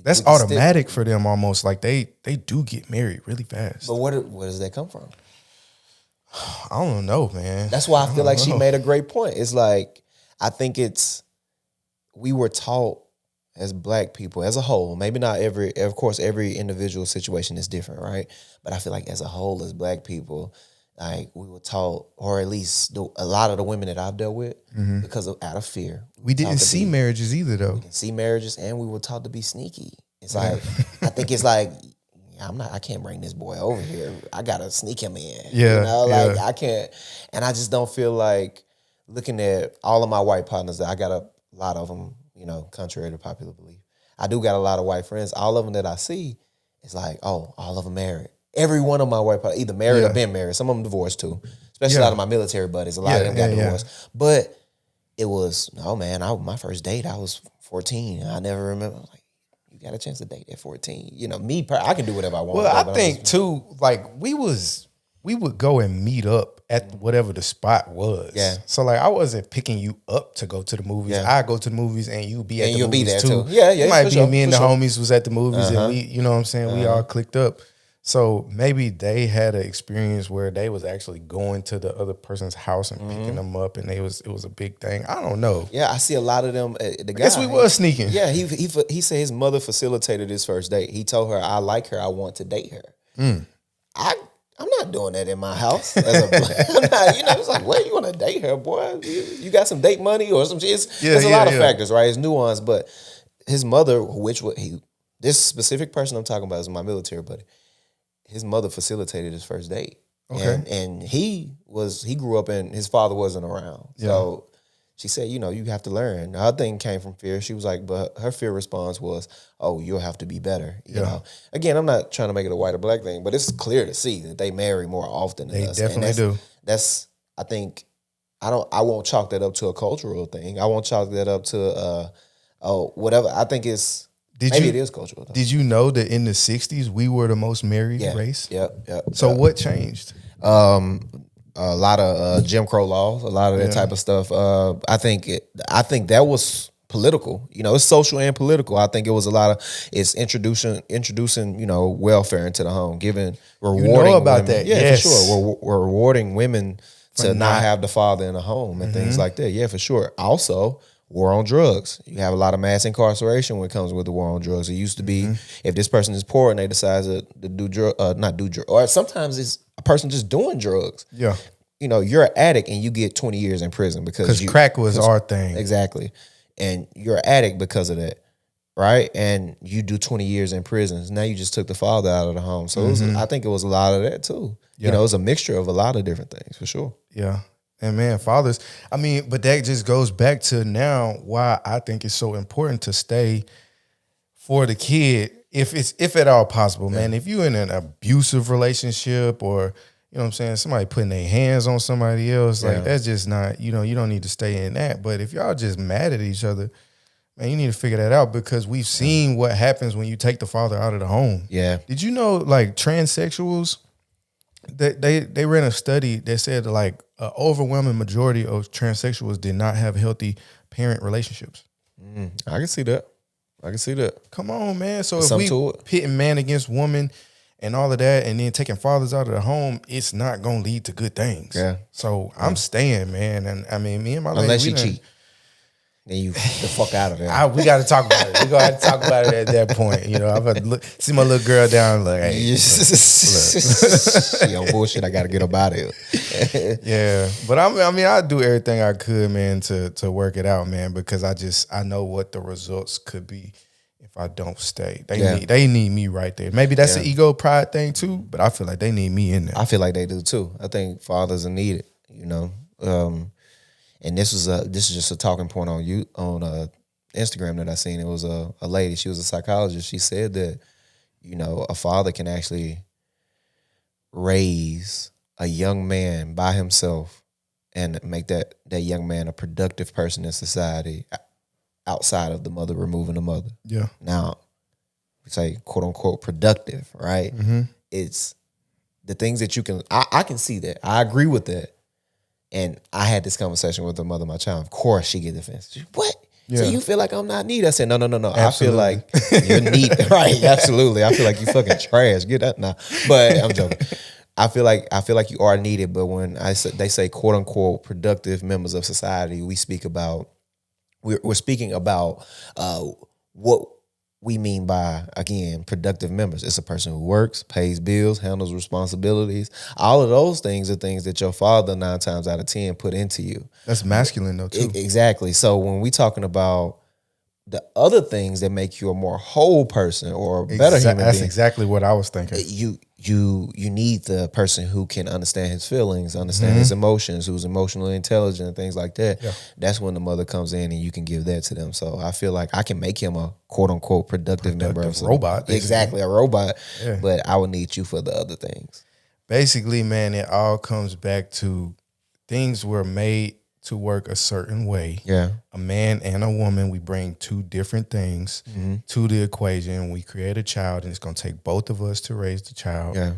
That's automatic for them almost. Like they do get married really fast. But where does that come from? I don't know, man. That's why I feel like she made a great point. It's like, I think we were taught as black people as a whole, maybe not of course, every individual situation is different, right? But I feel like as a whole, as black people, like we were taught, or at least a lot of the women that I've dealt with, out of fear. We didn't see marriages either, though. We didn't see marriages, and we were taught to be sneaky. It's like, I think it's like, I can't bring this boy over here. I gotta sneak him in. Yeah, you know, like I can't, and I just don't feel like looking at all of my white partners. That I got a lot of them, you know, contrary to popular belief. I do got a lot of white friends. All of them that I see, it's like, oh, all of them married. Every one of my white partners, either married or been married. Some of them divorced too, especially a lot of my military buddies. A lot of them got divorced. But it was, no, man, my first date, I was 14. I never remember. I was like, you got a chance to date at 14. You know, I can do whatever I want. Well, I think too, like we would go and meet up at whatever the spot was. Yeah. So like I wasn't picking you up to go to the movies. Yeah. I go to the movies and you be at the movies be there too. Yeah. It might be me and the homies was at the movies and we, you know what I'm saying? We all clicked up. So maybe they had an experience where they was actually going to the other person's house and picking them up, and it was a big thing. I don't know. Yeah, I see a lot of them. The guy, I guess we was sneaking. Yeah, he said his mother facilitated his first date. He told her, "I like her. I want to date her." I'm not doing that in my house. I'm not, you know, it's like, what, you want to date her, boy? You got some date money or some shit? There's a lot of factors, right? It's nuanced, but his mother, this specific person I'm talking about is my military buddy. His mother facilitated his first date. Okay. And he grew up and his father wasn't around. So she said, you know, you have to learn. Her thing came from fear. She was like, but her fear response was, oh, you'll have to be better. You know, again, I'm not trying to make it a white or black thing, but it's clear to see that they marry more often than us. They definitely do. I think, I won't chalk that up to a cultural thing. I won't chalk that up to, whatever. I think it is cultural. Though. Did you know that in the 60s, we were the most married race? Yep. So what changed? A lot of Jim Crow laws, a lot of that type of stuff. I think that was political. You know, it's social and political. I think it was a lot of introducing, you know, welfare into the home, rewarding. You know about women. that? Yeah, yes. for sure. We're rewarding women to not have the father in the home and things like that. Yeah, for sure. Also, war on drugs. You have a lot of mass incarceration when it comes with the war on drugs. It used to be if this person is poor and they decide to do not do drugs, or sometimes it's a person just doing drugs. Yeah. You know, you're an addict and you get 20 years in prison because crack was our thing. Exactly. And you're an addict because of that, right? And you do 20 years in prison. Now you just took the father out of the home. So I think it was a lot of that too. Yeah. You know, it was a mixture of a lot of different things for sure. Yeah. And man, fathers, I mean, but that just goes back to now why I think it's so important to stay for the kid if at all possible, man. If you're in an abusive relationship or, you know what I'm saying, somebody putting their hands on somebody else, like that's just not, you know, you don't need to stay in that. But if y'all just mad at each other, man, you need to figure that out because we've seen what happens when you take the father out of the home. Yeah. Did you know, like, transsexuals, they ran a study that said like an overwhelming majority of transsexuals did not have healthy parent relationships. I can see that. Come on, man. So There's if we pitting man against woman and all of that, and then taking fathers out of the home, it's not gonna lead to good things. Yeah. So I'm staying, man. And I mean, me and my unless lady, you cheat. Then you the fuck out of there. We got to talk about it. We gonna have to talk about it at that point. You know, I'm about to see my little girl down. Like, hey, look. She on bullshit. I got to get up out of here. Yeah, but I mean, I do everything I could, man, to work it out, man, because I know what the results could be if I don't stay. They need me right there. Maybe that's an ego pride thing too, but I feel like they need me in there. I feel like they do too. I think fathers are needed. You know. And this is just a talking point on Instagram that I seen. It was a lady. She was a psychologist. She said that, you know, a father can actually raise a young man by himself and make that young man a productive person in society outside of the mother, removing the mother. Yeah. Now, we say quote unquote productive, right? Mm-hmm. It's the things that you can. I can see that. I agree with that. And I had this conversation with the mother of my child. Of course, she get defensive. What? Yeah. So you feel like I'm not needed? I said, no. Absolutely. I feel like you're needed. Right, absolutely. I feel like you fucking trash. Get that now. But I'm joking. I feel like you are needed. But when they say quote unquote productive members of society, we're speaking about what we mean by, again, productive members. It's a person who works, pays bills, handles responsibilities. All of those things are things that your father 9 times out of 10 put into you. That's masculine though too. Exactly. So when we talking about the other things that make you a more whole person or a better human being. That's exactly what I was thinking. You need the person who can understand his feelings, understand his emotions, who's emotionally intelligent and things like that. Yeah. That's when the mother comes in and you can give that to them. So I feel like I can make him a quote unquote productive member of robot. Basically. Exactly, a robot. Yeah. But I would need you for the other things. Basically, man, it all comes back to things were made to work a certain way. Yeah. A man and a woman, we bring 2 different things to the equation. We create a child, and it's going to take both of us to raise the child. Yeah.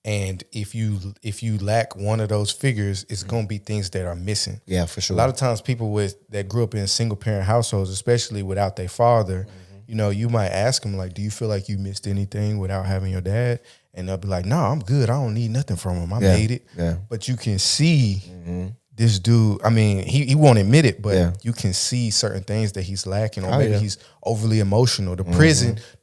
And if you lack one of those figures, it's going to be things that are missing. Yeah, for sure. A lot of times people that grew up in single parent households, especially without their father, you know, you might ask them like, do you feel like you missed anything without having your dad? And they'll be like, no, I'm good. I don't need nothing from him. I made it. Yeah. But you can see this dude, I mean, he won't admit it, but you can see certain things that he's lacking, or maybe he's overly emotional. The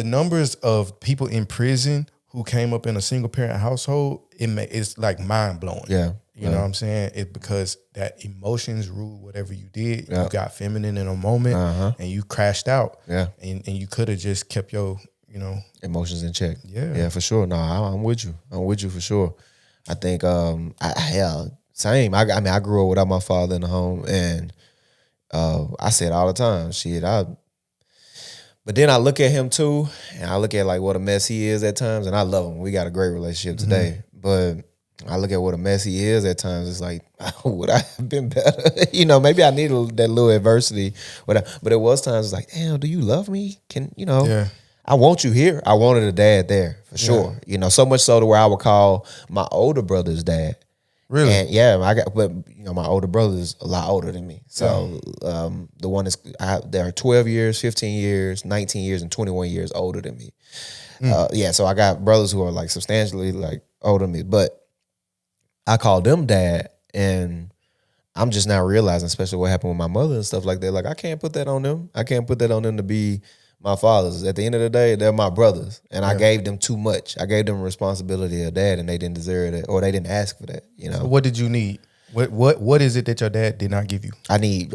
numbers of people in prison who came up in a single parent household, it's like mind blowing. Yeah. You know what I'm saying? It's because that emotions rule whatever you did. You got feminine in a moment and you crashed out. Yeah. And you could have just kept your, you know, emotions in check. Yeah. Yeah, for sure. No, I'm with you. I'm with you for sure. I think same. I mean, I grew up without my father in the home, and I say it all the time. But then I look at him too, and I look at like what a mess he is at times, and I love him. We got a great relationship today, but I look at what a mess he is at times. It's like, would I have been better? You know, maybe I needed that little adversity. But it was times it's like, damn, do you love me? Yeah. I want you here. I wanted a dad there for sure. Yeah. You know, so much so to where I would call my older brother's dad. Really? And but you know, my older brother is a lot older than me. So the one there are 12 years, 15 years, 19 years, and 21 years older than me. So I got brothers who are like substantially like older than me, but I call them dad, and I'm just now realizing, especially what happened with my mother and stuff like that. Like, I can't put that on them. I can't put that on them to be my fathers. At the end of the day, they're my brothers, and I gave them too much. I gave them responsibility of dad, and they didn't deserve it, or they didn't ask for that. You know. So what did you need? What is it that your dad did not give you? I need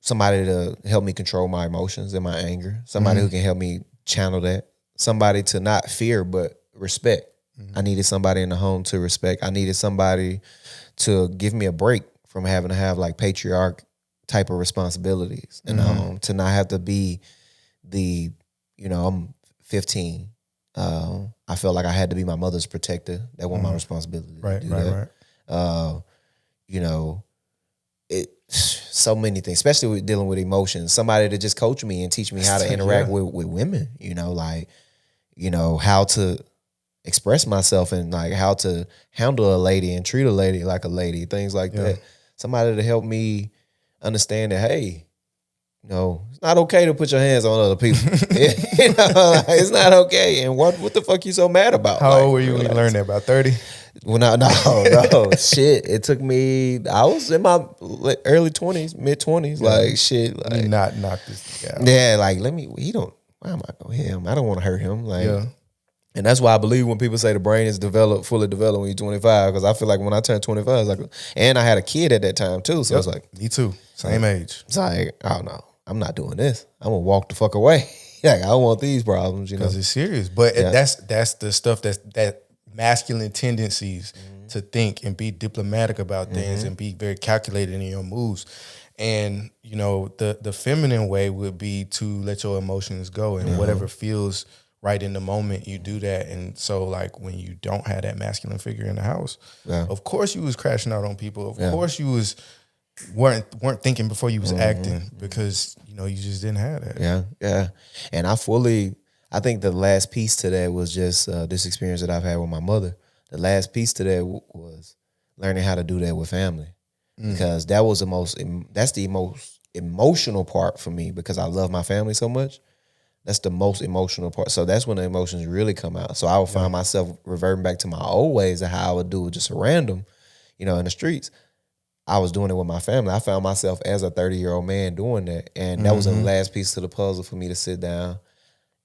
somebody to help me control my emotions and my anger. Somebody who can help me channel that. Somebody to not fear but respect. I needed somebody in the home to respect. I needed somebody to give me a break from having to have like patriarch type of responsibilities in the home, to not have to be the, I'm 15. I felt like I had to be my mother's protector. That wasn't my responsibility to do that. It so many things, especially with dealing with emotions. Somebody to just coach me and teach me how to interact with women, how to express myself and like how to handle a lady and treat a lady like a lady, things like that. Somebody to help me understand that, hey, it's not okay to put your hands on other people. It's not okay. And what the fuck you so mad about? How old were you when you learned that? About 30? No, shit. It took me, I was in my early 20s, mid 20s, like shit. Like, not knock this guy out. Yeah, like why am I going to hit him? I don't want to hurt him. Like, and that's why I believe when people say the brain is fully developed when you're 25, because I feel like when I turned 25, it's like, and I had a kid at that time too, so it's like, me too, same age. It's like, I don't know, I'm not doing this. I'm gonna walk the fuck away. Like, I don't want these problems, because it's serious. But that's the stuff that masculine tendencies to think and be diplomatic about things and be very calculated in your moves. And the feminine way would be to let your emotions go, and whatever feels right in the moment, you do that. And so, like, when you don't have that masculine figure in the house, of course you was crashing out on people. Of course you weren't thinking before you was acting, because you just didn't have that. Yeah. And I think the last piece to that was just this experience that I've had with my mother. The last piece to that was learning how to do that with family, because that's the most emotional part for me, because I love my family so much. That's the most emotional part. So that's when the emotions really come out. So I would find myself reverting back to my old ways of how I would do it, just random, in the streets. I was doing it with my family. I found myself as a 30-year-old man doing that. And that was the last piece to the puzzle for me to sit down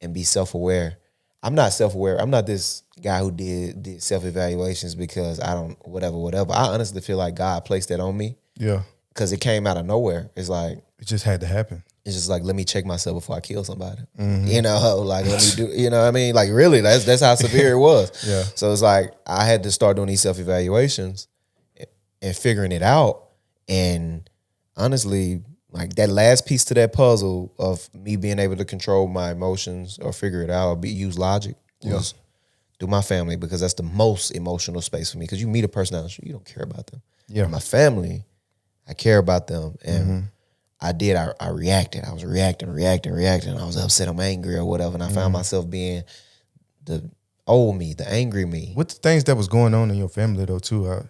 and be self-aware. I'm not self-aware. I'm not this guy who did self-evaluations because I don't, whatever. I honestly feel like God placed that on me. Yeah. Because it came out of nowhere. It's like, it just had to happen. It's just like, let me check myself before I kill somebody. Like, let me do, what I mean? Like, really, that's how severe it was. Yeah. So it's like, I had to start doing these self-evaluations and figuring it out. And honestly, like, that last piece to that puzzle of me being able to control my emotions or figure it out or use logic was through my family, because that's the most emotional space for me. Because you meet a person out the street, you don't care about them. Yeah. My family, I care about them. And I reacted. I was reacting. I was upset, I'm angry or whatever. And I found myself being the old me, the angry me. With the things that was going on in your family though too, I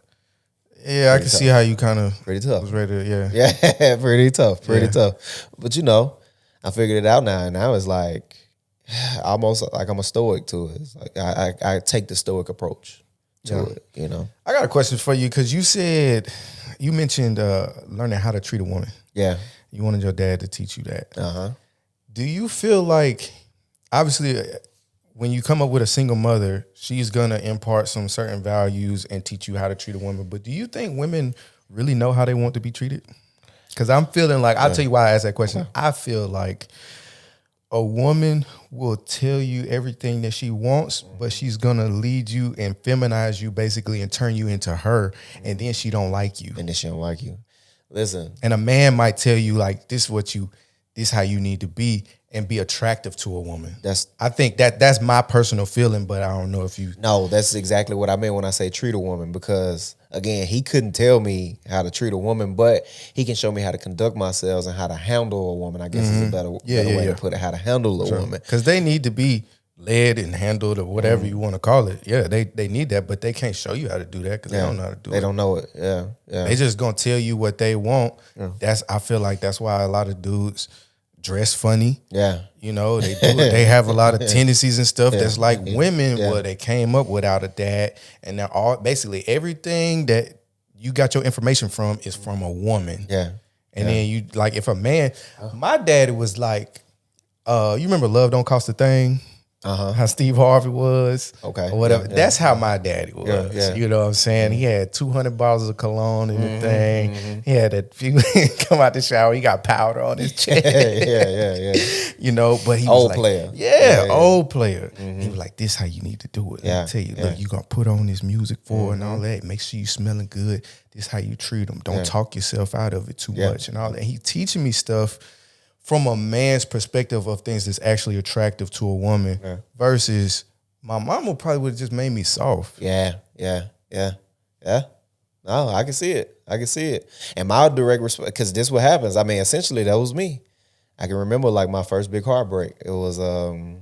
can see how you kind of pretty tough. Was ready to, yeah, pretty tough. But I figured it out now, and now it's like almost like I'm a stoic to it. It's like I take the stoic approach to it. I got a question for you, because you mentioned learning how to treat a woman. Yeah. You wanted your dad to teach you that. Do you feel like, obviously, when you come up with a single mother, she's going to impart some certain values and teach you how to treat a woman. But do you think women really know how they want to be treated? Because I'm feeling like, I'll tell you why I asked that question. I feel like a woman will tell you everything that she wants, but she's going to lead you and feminize you basically and turn you into her. And then she don't like you. Listen. And a man might tell you, like, this how you need to be and be attractive to a woman. I think that's my personal feeling, but I don't know if you... No, that's exactly what I meant when I say treat a woman, because, again, he couldn't tell me how to treat a woman, but he can show me how to conduct myself and how to handle a woman, I guess is a better way to put it, how to handle a woman. Because they need to be led and handled or whatever you want to call it. Yeah, they need that, but they can't show you how to do that because they don't know how to do it. They don't know it. Yeah. They just going to tell you what they want. Yeah. I feel like that's why a lot of dudes dress funny. Yeah. They do it. They have a lot of tendencies and stuff that's like women, where they came up without a dad, and they're all basically everything that you got your information from is from a woman. Yeah. And then you like if a man, my daddy was like, you remember Love Don't Cost a Thing? How Steve Harvey was, Okay, or whatever. yeah, That's how my daddy was. Yeah. You know what I'm saying? He had 200 bottles of cologne in the thing. He had that. Come out the shower. He got powder on his chest. yeah. You know, but he was Old like, player. Old player. He was like, "This how you need to do it." Let me tell you, look, you gonna put on this music for her and all that. Make sure you smelling good. This how you treat them. Don't talk yourself out of it too much and all that. He teaching me stuff from a man's perspective of things that's actually attractive to a woman versus my mama probably would have just made me soft. Yeah. No, I can see it. And my direct response, because this what happens. I mean, essentially, that was me. I can remember like my first big heartbreak. It was a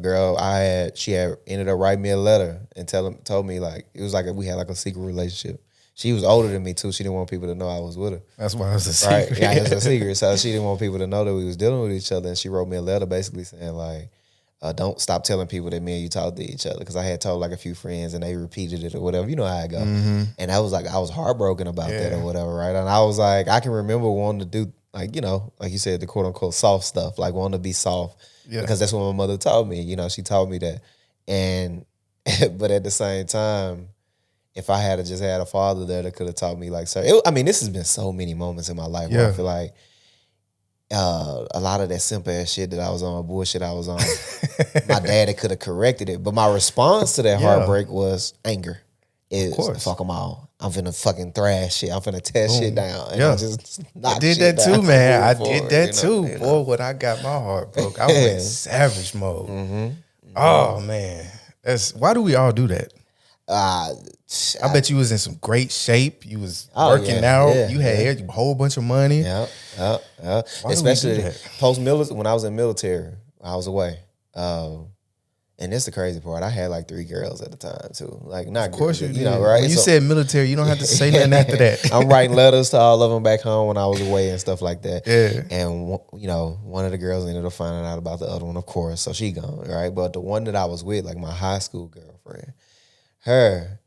girl she had ended up writing me a letter and told me like, it was like we had like a secret relationship. She was older than me too. She didn't want people to know I was with her. That's why it was a secret. Right? Yeah, it was a secret. So she didn't want people to know that we was dealing with each other. And she wrote me a letter basically saying like, don't stop telling people that me and you talk to each other. Because I had told like a few friends and they repeated it or whatever. You know how I go. And I was like, I was heartbroken about that or whatever, right? And I was like, I can remember wanting to do like, you know, like you said, the quote unquote soft stuff, like wanting to be soft. Yeah. Because that's what my mother taught me. You know, she taught me that. And, but at the same time, if I had just had a father there that could have taught me like, sir, this has been so many moments in my life where I feel like a lot of that simple ass shit that I was on, bullshit I was on, my daddy could have corrected it. But my response to that heartbreak was anger. Fuck them all. I'm finna fucking thrash shit. I'm finna tear shit down. And I just I did that too, man. I did that too. Boy, when I got my heart broke, I went savage mode. Oh, man. Why do we all do that? I bet you was in some great shape. You was working out. You had a whole bunch of money. Yeah. Especially post-military, when I was in military, I was away. And this is the crazy part. I had like 3 girls at the time too. Like not of course girls, you know, right? When you said military, you don't have to say nothing after that. I'm writing letters to all of them back home when I was away and stuff like that. Yeah. And you know, one of the girls ended up finding out about the other one, of course. So she gone, right? But the one that I was with, like my high school girlfriend, her,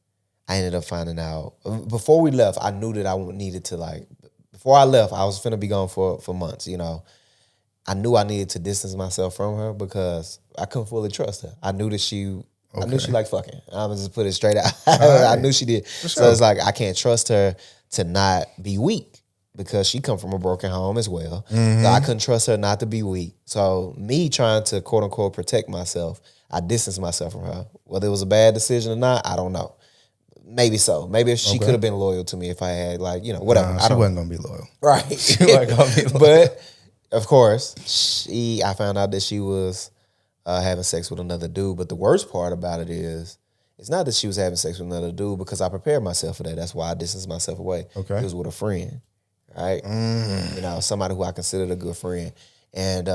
I ended up finding out before we left. I knew that I needed to like. Before I left, I was finna be gone for months. You know, I knew I needed to distance myself from her because I couldn't fully trust her. I knew that I knew she liked fucking. I'm gonna just put it straight out. I knew she did. Sure. So it's like I can't trust her to not be weak because she come from a broken home as well. So I couldn't trust her not to be weak. So me trying to quote unquote protect myself, I distanced myself from her. Whether it was a bad decision or not, I don't know. Maybe so. Maybe if she could have been loyal to me if I had like, you know, whatever. Nah, she wasn't gonna be loyal. Right. She wasn't gonna be loyal. But of course, I found out that she was having sex with another dude. But the worst part about it is, it's not that she was having sex with another dude because I prepared myself for that. That's why I distanced myself away. Okay. It was with a friend, right? You know, somebody who I considered a good friend. And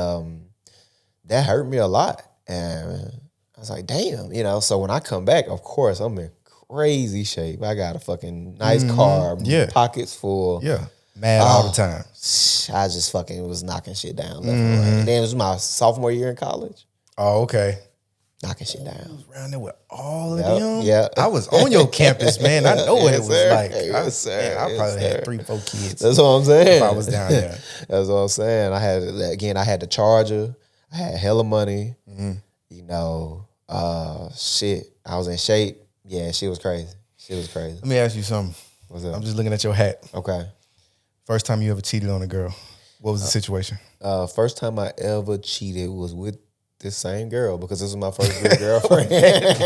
that hurt me a lot. And I was like, damn, you know. So when I come back, of course, I'm in crazy shape. I got a fucking nice car, pockets full. Yeah. Mad all the time. I just fucking was knocking shit down left and right. And then it was my sophomore year in college. Oh, okay. Knocking shit down. I was around there with all of them. Yeah. I was on your campus, man. I know what it was like. Yes, sir. I probably had 3-4 kids. That's what I'm saying. If I was down there. That's what I'm saying. I had the charger. I had hella money. You know, shit. I was in shape. Yeah, she was crazy. Let me ask you something. What's up? I'm just looking at your hat. Okay. First time you ever cheated on a girl, what was the situation? First time I ever cheated was with this same girl because this was my first real girlfriend.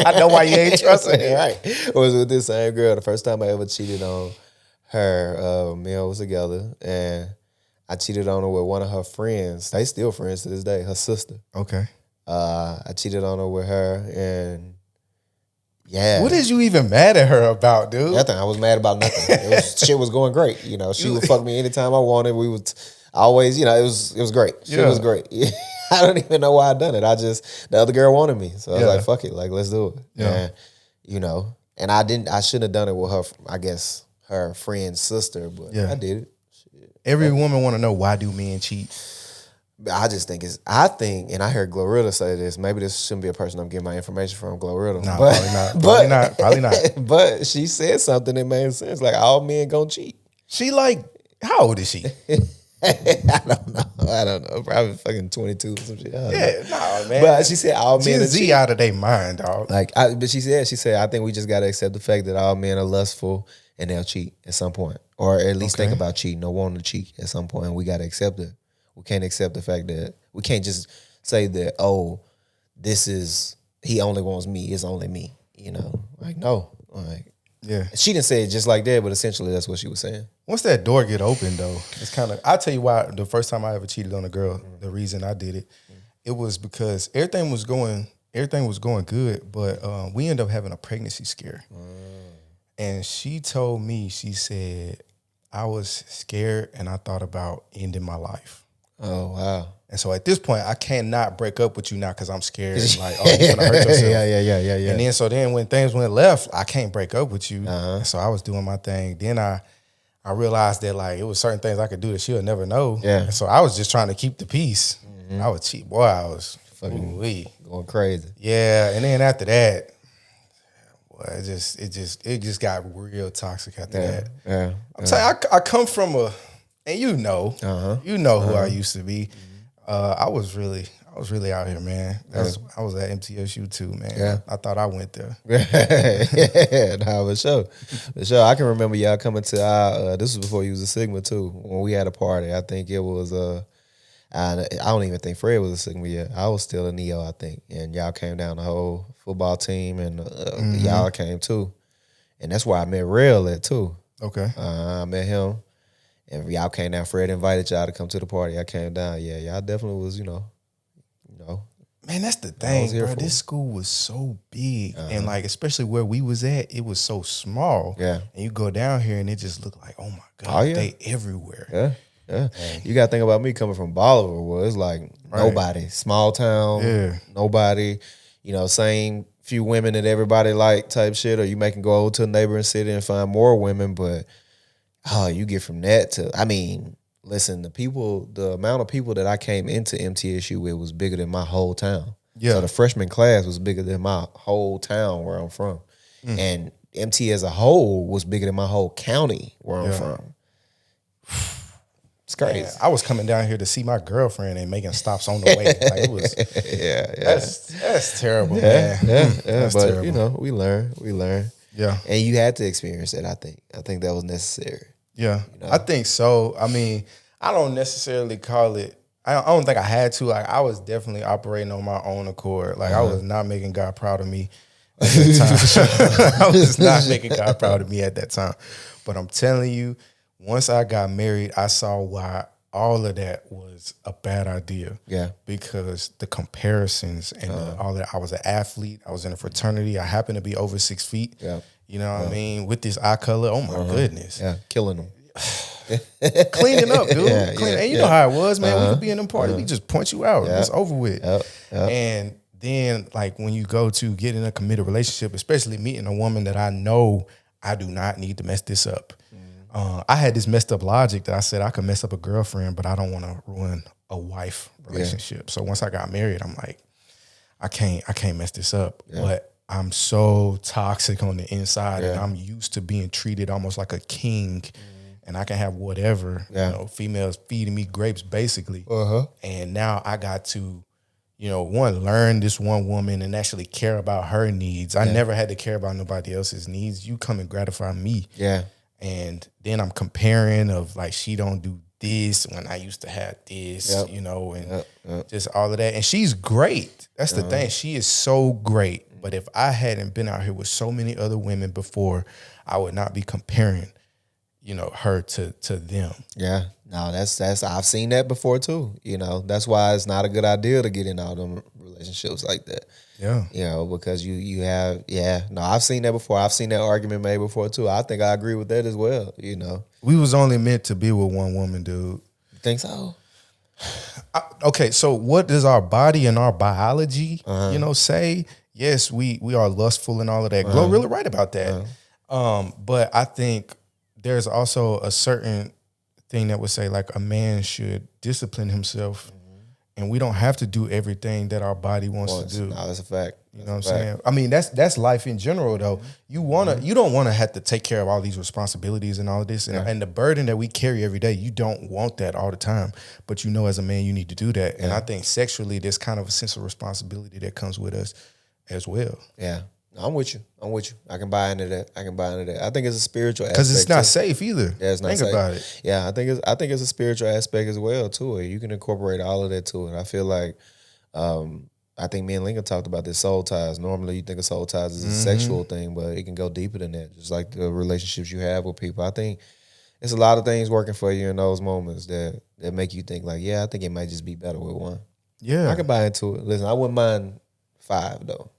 I know why you ain't trusting her. Right. It was with this same girl. The first time I ever cheated on her, me and her was together, and I cheated on her with one of her friends. They still friends to this day, her sister. Okay. I cheated on her with her, and yeah. What is you even mad at her about, dude? Nothing. I was mad about nothing. Shit was going great. You know, she would fuck me anytime I wanted. We would always, you know, it was great. Shit was great. I don't even know why I done it. The other girl wanted me. So I was like, fuck it. Like, let's do it. Yeah. And, you know, and I shouldn't have done it with her, I guess, her friend's sister, but I did it. Shit. Every woman want to know, why do men cheat? I just think I think, and I heard Glorilla say this. Maybe this shouldn't be a person I'm getting my information from, Glorilla. No, but, probably not. Probably not. But she said something that made sense. Like all men gonna cheat. She like, how old is she? I don't know. Probably fucking 22 or some shit. No, man. But she said all men Gen are Z cheat. out of their mind, dog. But she said, I think we just gotta accept the fact that all men are lustful and they'll cheat at some point, or at least think about cheating or wanting to cheat at some point. And we gotta accept it. We can't accept the fact that we can't just say that, oh, this is, he only wants me. It's only me. You know, like no, like. Yeah. She didn't say it just like that, but essentially that's what she was saying. Once that door get open, though, it's kind of, I'll tell you why the first time I ever cheated on a girl, the reason I did it, it was because everything was going good, but we ended up having a pregnancy scare. And she told me, she said, I was scared and I thought about ending my life. Oh, wow. And so at this point, I cannot break up with you now because I'm scared. Like, oh, you're gonna hurt yourself. Yeah. And then when things went left, I can't break up with you. And so I was doing my thing. Then I realized that like it was certain things I could do that she'll never know. Yeah. And so I was just trying to keep the peace. I would cheat. Boy, I was Fucking ooh-wee. going crazy. Yeah. And then after that, boy, it just got real toxic after that. Yeah. I'm saying I come from and you know who I used to be. I was really out here, man. I was at MTSU too, man. Yeah. I thought I went there. Yeah, nah, for sure. I can remember y'all coming to our, this was before you was a Sigma too, when we had a party. I think it was, I don't even think Fred was a Sigma yet. I was still a Neo, I think. And y'all came down, the whole football team, and y'all came too. And that's where I met Real at too. Okay. I met him. And y'all came down. Fred invited y'all to come to the party. I came down. Yeah, y'all definitely was, you know. Man, that's the thing, bro. This school was so big. And like, especially where we was at, it was so small. Yeah. And you go down here and it just looked like, oh my God, they everywhere. Yeah. You got to think about me coming from Bolivar, where it's like nobody. Small town, nobody, same few women that everybody like type shit, or you make them go over to a neighboring city and find more women, but you get from that to, listen, the amount of people that I came into MTSU with was bigger than my whole town. Yeah. So the freshman class was bigger than my whole town where I'm from. And MT as a whole was bigger than my whole county where I'm from. It's crazy. Man, I was coming down here to see my girlfriend and making stops on the way. Like it was, that's terrible, man. Yeah. That's but terrible. we learn. Yeah, and you had to experience it. I think that was necessary. Yeah, I think so. I don't necessarily call it. I don't think I had to. Like I was definitely operating on my own accord. Like I was not making God proud of me at that time. I was not making God proud of me at that time. But I'm telling you, once I got married, I saw why all of that was a bad idea. Yeah. Because the comparisons and all that. I was an athlete. I was in a fraternity. I happened to be over 6 feet. Yeah. You know what I mean? With this eye color. Oh my goodness. Yeah. Killing them. Cleaning up, dude. And you know how it was, man. We could be in them parties. We just point you out. It's over with. And then, like, when you go to get in a committed relationship, especially meeting a woman that I know I do not need to mess this up. I had this messed up logic that I said I could mess up a girlfriend, but I don't want to ruin a wife relationship. So once I got married, I'm like, I can't mess this up. But I'm so toxic on the inside, and I'm used to being treated almost like a king, and I can have whatever. Females feeding me grapes basically, and now I got to, learn this one woman and actually care about her needs. I never had to care about nobody else's needs. You come and gratify me. Yeah. And then I'm comparing of like, she don't do this when I used to have this, and just all of that. And she's great. That's the thing. She is so great. But if I hadn't been out here with so many other women before, I would not be comparing, her to them. Yeah. No, that's I've seen that before too. That's why it's not a good idea to get in all them relationships like that. Yeah. Because you have, I've seen that before. I've seen that argument made before too. I think I agree with that as well, We was only meant to be with one woman, dude. You think so? Okay, so what does our body and our biology, say? Yes, we are lustful and all of that. Glo really right about that. But I think there's also a certain thing that would say like a man should discipline himself and we don't have to do everything that our body wants to do. No, that's a fact. You know what I'm saying? I mean, that's life in general, though. You don't want to have to take care of all these responsibilities and all of this, and the burden that we carry every day. You don't want that all the time, but as a man, you need to do that. And I think sexually, there's kind of a sense of responsibility that comes with us as well. Yeah. I'm with you. I can buy into that. I think it's a spiritual aspect. Because it's not safe either. Yeah, it's not safe. Think about it. Yeah, I think it's a spiritual aspect as well to it. You can incorporate all of that to it. I feel like I think me and Lincoln talked about this soul ties. Normally you think of soul ties as a sexual thing, but it can go deeper than that. Just like the relationships you have with people. I think it's a lot of things working for you in those moments that make you think like, yeah, I think it might just be better with one. Yeah. I can buy into it. Listen, I wouldn't mind 5 though.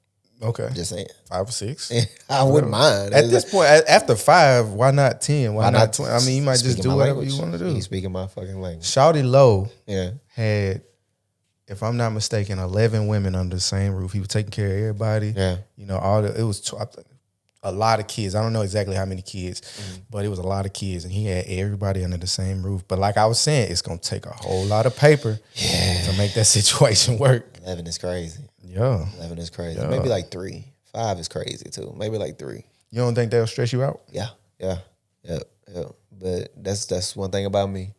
Okay. Just saying. 5 or 6. I wouldn't mind. At this point, after 5, why not 10? Why not 20? I mean, you might just do whatever you want to do. He's speaking my fucking language. Shawty Low had, if I'm not mistaken, 11 women under the same roof. He was taking care of everybody. Yeah. It was a lot of kids. I don't know exactly how many kids, but it was a lot of kids, and he had everybody under the same roof. But like I was saying, it's going to take a whole lot of paper to make that situation work. 11 is crazy. Yeah. 11 is crazy. Yeah. Maybe like 3. 5 is crazy too. Maybe like 3. You don't think they'll stress you out? Yeah. But that's one thing about me.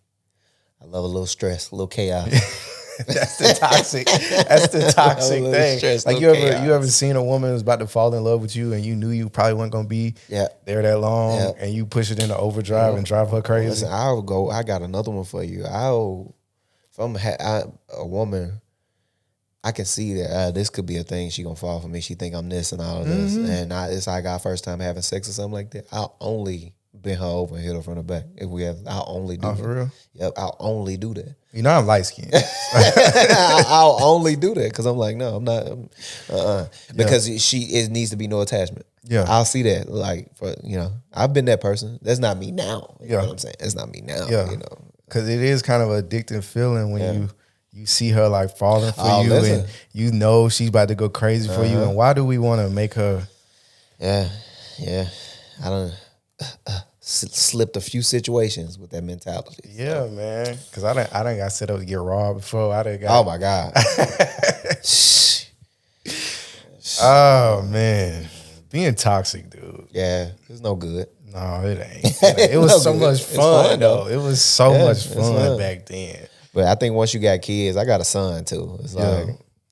I love a little stress, a little chaos. That's the toxic. That's the toxic thing. Stress, like you ever seen a woman who's about to fall in love with you, and you knew you probably weren't gonna be there that long, and you push it into overdrive and drive her crazy. Listen, I got another one for you. If I'm a woman, I can see that this could be a thing. She gonna fall for me. She think I'm this and all of this, and it's like our first time having sex or something like that. I'll only bend her over and hit her from the back. If we have, I'll only do that. For real? Yep, I'll only do that. I'm light skinned. I'll only do that because I'm like, no, I'm not. Because it needs to be no attachment. Yeah, I'll see that. Like, I've been that person. That's not me now. You know what I'm saying? It's not me now. Yeah, because it is kind of an addictive feeling when you see her like falling for you, and you know she's about to go crazy for you. And why do we want to make her? Yeah. I don't. Slipped a few situations with that mentality. Yeah, man. Because I done got set up to get robbed before. Oh my God. Oh man, being toxic, dude. Yeah, it's no good. No, it ain't. It was so much fun though. It was so much fun back then. But I think once you got kids, I got a son too. It's like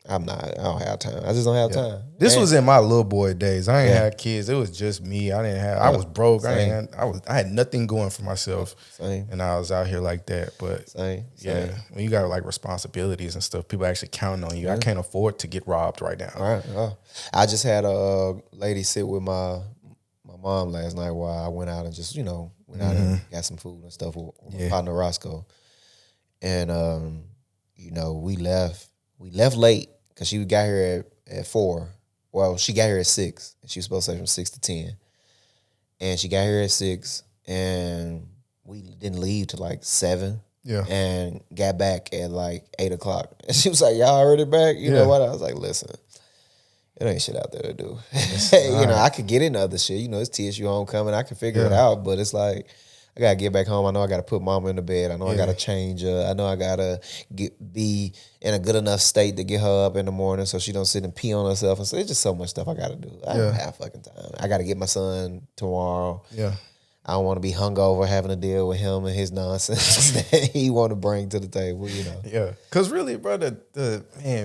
I don't have time. I just don't have time. This was in my little boy days. I ain't had kids. It was just me. I was broke. I had nothing going for myself. Same. And I was out here like that. But Same. Yeah, when you got like responsibilities and stuff, people actually counting on you. I can't afford to get robbed right now. All right. I just had a lady sit with my mom last night while I went out and just, went out and got some food and stuff with my partner Roscoe. And we left late. Because she got here at 4. Well, she got here at 6. And she was supposed to stay from 6 to 10. And she got here at 6. And we didn't leave till like 7. Yeah. And got back at like 8 o'clock. And she was like, y'all already back? You know what? I was like, listen, it ain't shit out there to do. I could get into other shit. It's TSU homecoming. I can figure it out. But it's like, I gotta get back home. I know I gotta put mama in the bed. I know I gotta change her. I know I gotta be in a good enough state to get her up in the morning so she don't sit and pee on herself. And so it's just so much stuff I gotta do. I don't have fucking time. I gotta get my son tomorrow. Yeah. I don't want to be hungover having to deal with him and his nonsense that he want to bring to the table. Yeah, because really, brother,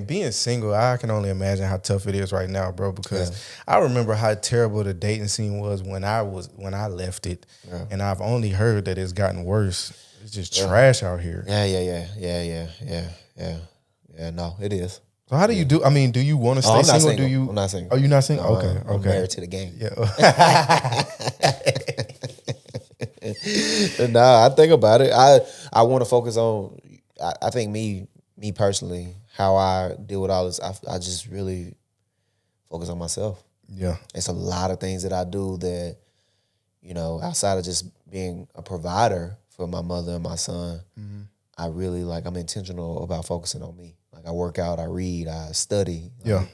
being single, I can only imagine how tough it is right now, bro. Because I remember how terrible the dating scene was when I left it, and I've only heard that it's gotten worse. It's just trash out here. Yeah. No, it is. So how do you do? I mean, do you want to stay single? Do you? I'm not single. Oh, you're not single? Okay. I'm married to the game. Yeah. Nah, I think about it. I want to focus on. I think me personally, how I deal with all this. I just really focus on myself. Yeah, it's a lot of things that I do that, outside of just being a provider for my mother and my son. Mm-hmm. I really I'm intentional about focusing on me. Like I work out, I read, I study. Yeah,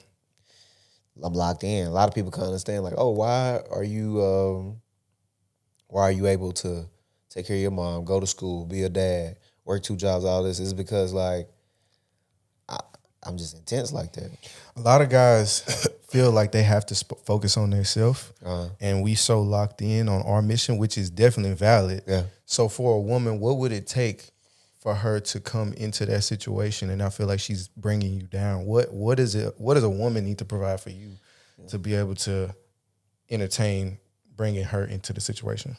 I'm locked in. A lot of people can understand. Like, oh, why are you able to take care of your mom, go to school, be a dad, work 2 jobs, all this? Is because I'm just intense like that. A lot of guys feel like they have to focus on themselves, and we so locked in on our mission, which is definitely valid. Yeah. So for a woman, what would it take for her to come into that situation and I feel like she's bringing you down? What does a woman need to provide for you to be able to entertain bringing her into the situation?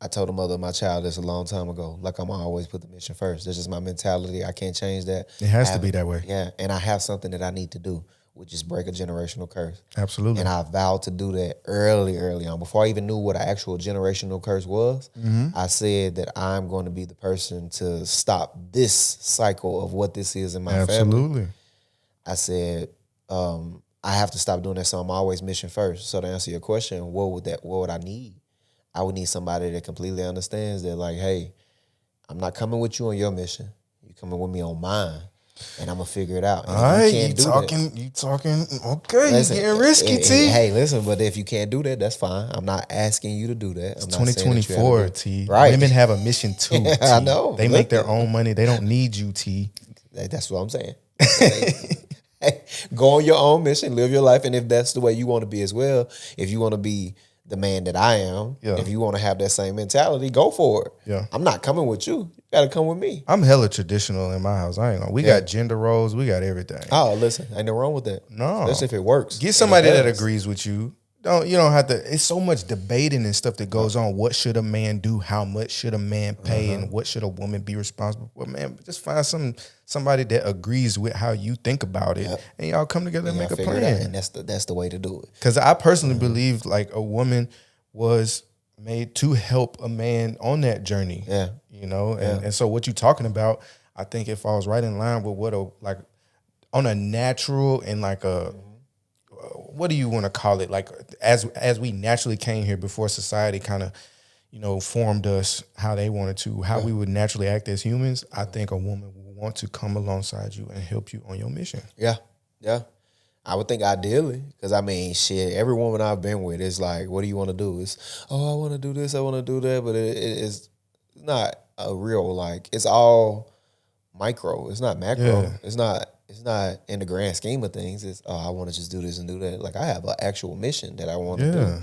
I told the mother of my child this a long time ago. Like, I'm always put the mission first. That's just my mentality. I can't change that. It has to be that way. Yeah, and I have something that I need to do, which is break a generational curse. Absolutely. And I vowed to do that early on. Before I even knew what an actual generational curse was, I said that I'm going to be the person to stop this cycle of what this is in my family. Absolutely. I said, I have to stop doing that, so I'm always mission first. So to answer your question, what would I need? I would need somebody that completely understands that, like, hey, I'm not coming with you on your mission. You're coming with me on mine, and I'm gonna figure it out. And all right, you talking. Okay, listen, you getting risky, T. Hey, listen, but if you can't do that, that's fine. I'm not asking you to do that. It's 2024, T. Right. Women have a mission too. T. I know. They make their own money. They don't need you, T. That's what I'm saying. Hey, go on your own mission, live your life, and if that's the way you want to be as well, if you want to be the man that I am, if you want to have that same mentality, go for it. Yeah. I'm not coming with you. You got to come with me. I'm hella traditional in my house. I ain't gonna. We got gender roles. We got everything. Oh, listen, ain't no wrong with that. No. Especially if it works. Get somebody that agrees with you. You don't have to. It's so much debating and stuff that goes on. What should a man do? How much should a man pay? And what should a woman be responsible for? Man, just find somebody that agrees with how you think about it, and y'all come together and make a plan. And that's the way to do it. Because I personally believe like a woman was made to help a man on that journey. Yeah, and so what you talking about, I think it falls right in line with what on a natural and like a. What do you want to call it? Like as we naturally came here before society kind of, formed us how they wanted to, how we would naturally act as humans. I think a woman would want to come alongside you and help you on your mission. Yeah. I would think ideally, because I mean, shit, every woman I've been with is like, what do you want to do? It's, I want to do this, I want to do that, but it's not a real, like, it's all micro. It's not macro. Yeah. It's not in the grand scheme of things. It's, I want to just do this and do that. Like, I have an actual mission that I want to do.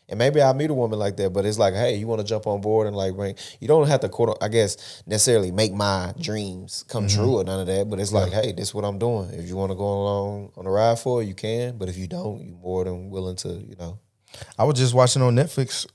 And maybe I'll meet a woman like that, but it's like, hey, you want to jump on board and like bring, you don't have to, I guess, necessarily make my dreams come true or none of that, but it's like, hey, this is what I'm doing. If you want to go along on a ride for it, you can, but if you don't, you're more than willing to, I was just watching on Netflix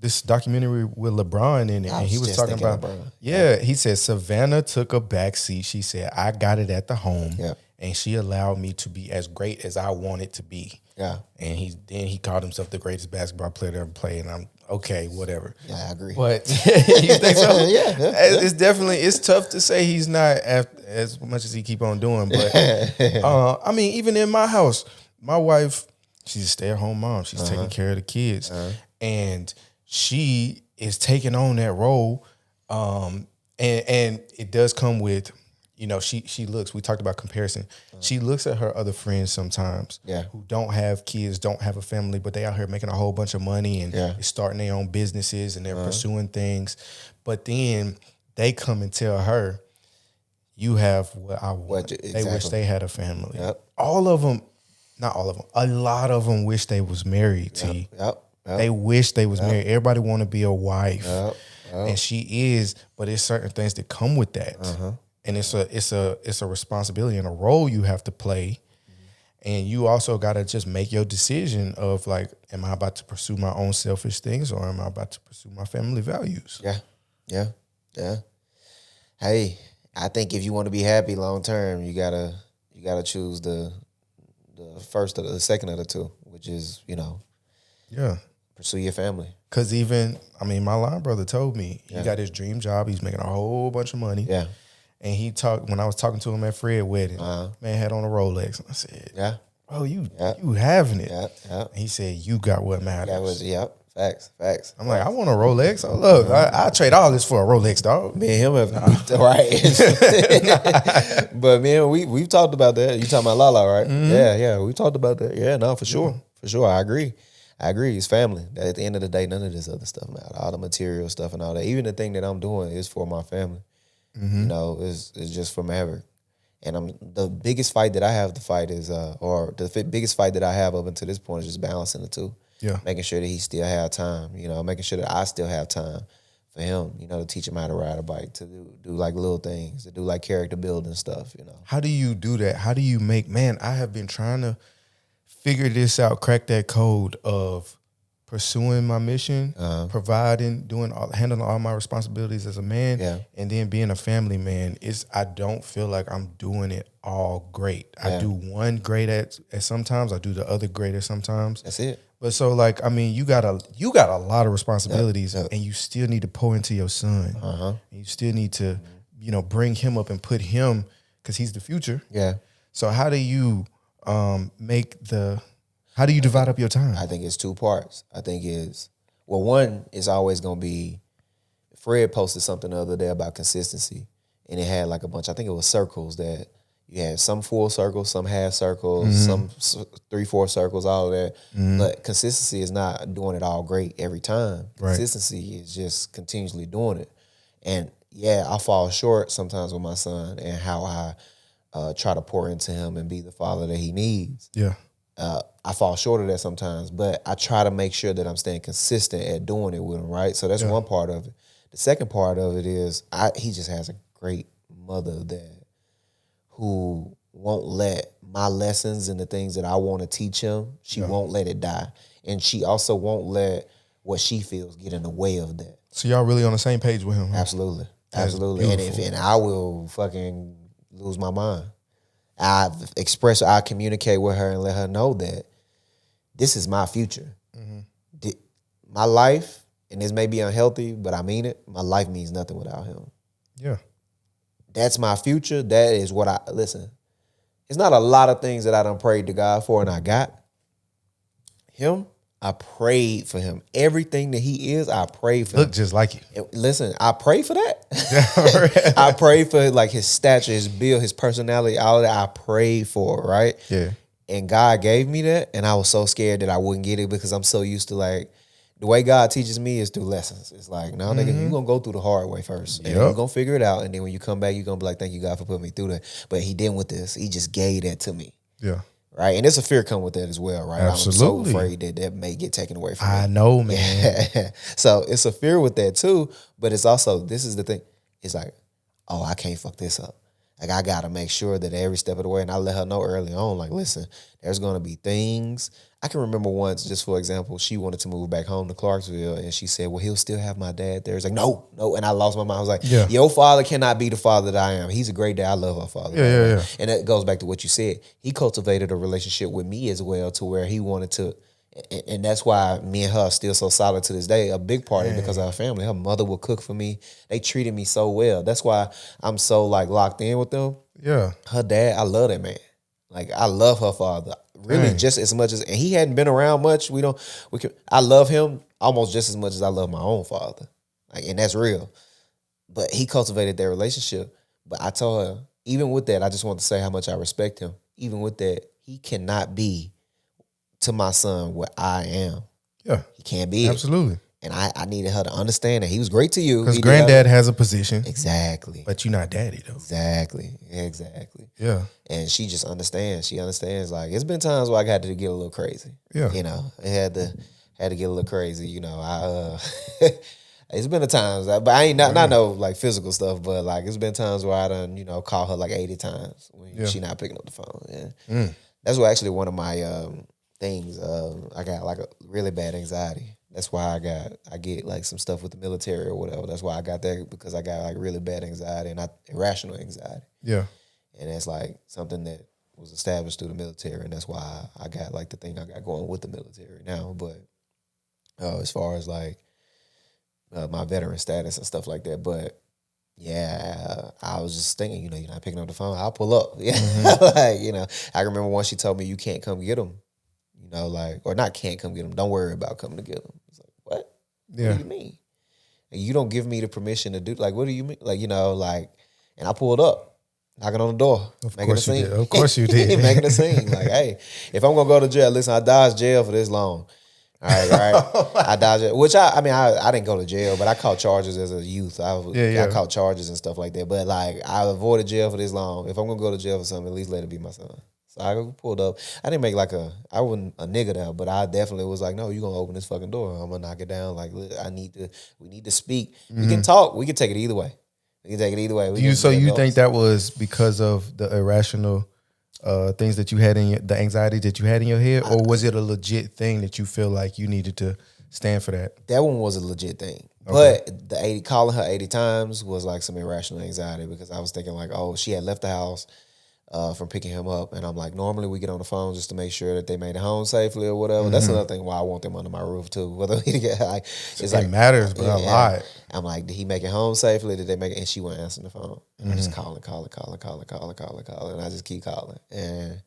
this documentary with LeBron in it, and he was talking about, he said Savannah took a back seat. She said, I got it at the home, and she allowed me to be as great as I wanted to be. Yeah. And he called himself the greatest basketball player to ever play, and I'm okay, whatever. Yeah, I agree. But you think so? Yeah. It's definitely, it's tough to say he's not as much as he keep on doing. But I mean, even in my house, my wife, she's a stay-at-home mom. She's taking care of the kids, and she is taking on that role. And it does come with, she looks, we talked about comparison. She looks at her other friends sometimes who don't have kids, don't have a family, but they out here making a whole bunch of money and starting their own businesses and they're pursuing things. But then they come and tell her, you have what I want. Exactly. They wish they had a family. All of them, not all of them, a lot of them wish they was married, T. They wish they was married. Everybody want to be a wife. And she is, but there's certain things that come with that. And it's a responsibility and a role you have to play. And you also got to just make your decision of like, am I about to pursue my own selfish things or am I about to pursue my family values? Yeah. Hey, I think if you want to be happy long term, you gotta choose the first or the second of the two, which is, pursue your family. Cause my line brother told me he got his dream job. He's making a whole bunch of money. And he talked, when I was talking to him at Fred's wedding, man had on a Rolex. And I said, oh, you having it. And he said, you got what matters. Facts. I'm like, I want a Rolex. Oh, look, I'll trade all this for a Rolex, dog. Me and him have, right. But man, we've talked about that. You talking about Lala, right? Yeah, we talked about that. Yeah, no, for sure. I agree. It's family. At the end of the day, none of this other stuff matters. All the material stuff and all that. Even the thing that I'm doing is for my family. It's just for Maverick. And the biggest fight that I have to fight is, biggest fight that I have up until this point is just balancing the two. Yeah. Making sure that he still have time, making sure that I still have time for him, to teach him how to ride a bike, to do like little things, to do like character building stuff, How do you do that? How do you I have been trying to figure this out, crack that code of pursuing my mission, providing, handling all my responsibilities as a man, and then being a family man. I don't feel like I'm doing it all great. I do one great at sometimes, I do the other great at sometimes. That's it. But so like, I mean, you got a lot of responsibilities, and you still need to pour into your son. And you still need to, bring him up and put him, because he's the future. Yeah. So how do you how do you divide up your time? I think it's two parts. I think one is always going to be, Fred posted something the other day about consistency, and it had like a bunch, I think it was circles that you had some full circles, some half circles, some 3/4 circles, all of that. But consistency is not doing it all great every time. Consistency is just continuously doing it. And yeah, I fall short sometimes with my son and how I try to pour into him and be the father that he needs. Yeah. I fall short of that sometimes, but I try to make sure that I'm staying consistent at doing it with him, right? So that's one part of it. The second part of it is he just has a great mother who won't let my lessons and the things that I want to teach him, she won't let it die. And she also won't let what she feels get in the way of that. So y'all really on the same page with him? Huh? Absolutely. Absolutely. And I will fucking lose my mind. I communicate with her and let her know that this is my future. My life, and this may be unhealthy, but I mean it, my life means nothing without him. Yeah. That's my future. That is what listen, it's not a lot of things that I done prayed to God for and I got. Him, I prayed for him. Everything that he is, I prayed for him. Look just like you. And listen, I pray for that. I pray for like his stature, his build, his personality, all of that I prayed for, right? Yeah. And God gave me that, and I was so scared that I wouldn't get it because I'm so used to like, the way God teaches me is through lessons. It's like, no, nigga, you're going to go through the hard way first. And you're going to figure it out. And then when you come back, you're going to be like, thank you, God, for putting me through that. But he didn't with this. He just gave that to me. Yeah. Right? And there's a fear come with that as well, right? Absolutely. I'm so afraid that may get taken away from me. I know, man. So it's a fear with that too. But it's also, this is the thing. It's like, oh, I can't fuck this up. Like, I got to make sure that every step of the way, and I let her know early on, like, listen, there's going to be things. I can remember once, just for example, she wanted to move back home to Clarksville, and she said, well, he'll still have my dad there. It's like, no. And I lost my mind. I was like, your father cannot be the father that I am. He's a great dad. I love her father. Yeah. And that goes back to what you said. He cultivated a relationship with me as well to where he wanted to, and that's why me and her are still so solid to this day. A big part is because of our family. Her mother would cook for me. They treated me so well. That's why I'm so like locked in with them. Yeah. Her dad, I love that man. Like, I love her father. Really just as much as, and he hadn't been around much. I love him almost just as much as I love my own father. Like, and that's real. But he cultivated their relationship. But I told her, even with that, I just want to say how much I respect him. Even with that, he cannot be to my son what I am. Yeah. He can't be. Absolutely. And I needed her to understand that he was great to you. Because granddad has a position. Exactly. But you're not daddy, though. Exactly. Yeah. And she just understands. She understands. Like, it's been times where I got to get a little crazy. Yeah. You know, it had to get a little crazy. You know, it's been a times, but I ain't not no like physical stuff, but like it's been times where I done, call her like 80 times when she not picking up the phone. Yeah. That's what actually one of my things. I got like a really bad anxiety. That's why I get like some stuff with the military or whatever. That's why I got that, because I got like really bad anxiety and irrational anxiety. Yeah. And that's like something that was established through the military, and that's why I got like the thing I got going with the military now. But as far as like my veteran status and stuff like that, but yeah, I was just thinking, you're not picking up the phone, I'll pull up. Yeah, like I remember once she told me, you can't come get them. Or not can't come get them. Don't worry about coming to get them. It's like, what? Yeah. What do you mean? And you don't give me the permission to do, like, what do you mean? Like, and I pulled up, knocking on the door, making a scene. Of course you did. Making a scene. Like, hey, if I'm going to go to jail, listen, I dodged jail for this long. All right. I dodged it. Which I mean, I didn't go to jail, but I caught charges as a youth. I caught charges and stuff like that. But like, I avoided jail for this long. If I'm gonna go to jail for something, at least let it be my son. So I pulled up. I didn't make I wasn't a nigga there, but I definitely was like, no, you gonna open this fucking door. I'm gonna knock it down. Like, we need to speak. We can talk. We can take it either way. We can take it either way. You think that was because of the irrational things that you had the anxiety that you had in your head, or was it a legit thing that you feel like you needed to stand for that? That one was a legit thing. Okay. But calling her 80 times was like some irrational anxiety because I was thinking like, oh, she had left the house from picking him up. And I'm like, normally we get on the phone just to make sure that they made it home safely or whatever. That's another thing why I want them under my roof too. Whether we get like, it matters, but a lot. I'm like, did he make it home safely? Did they make it? And she wasn't answering the phone. And I just calling. And I just keep calling. And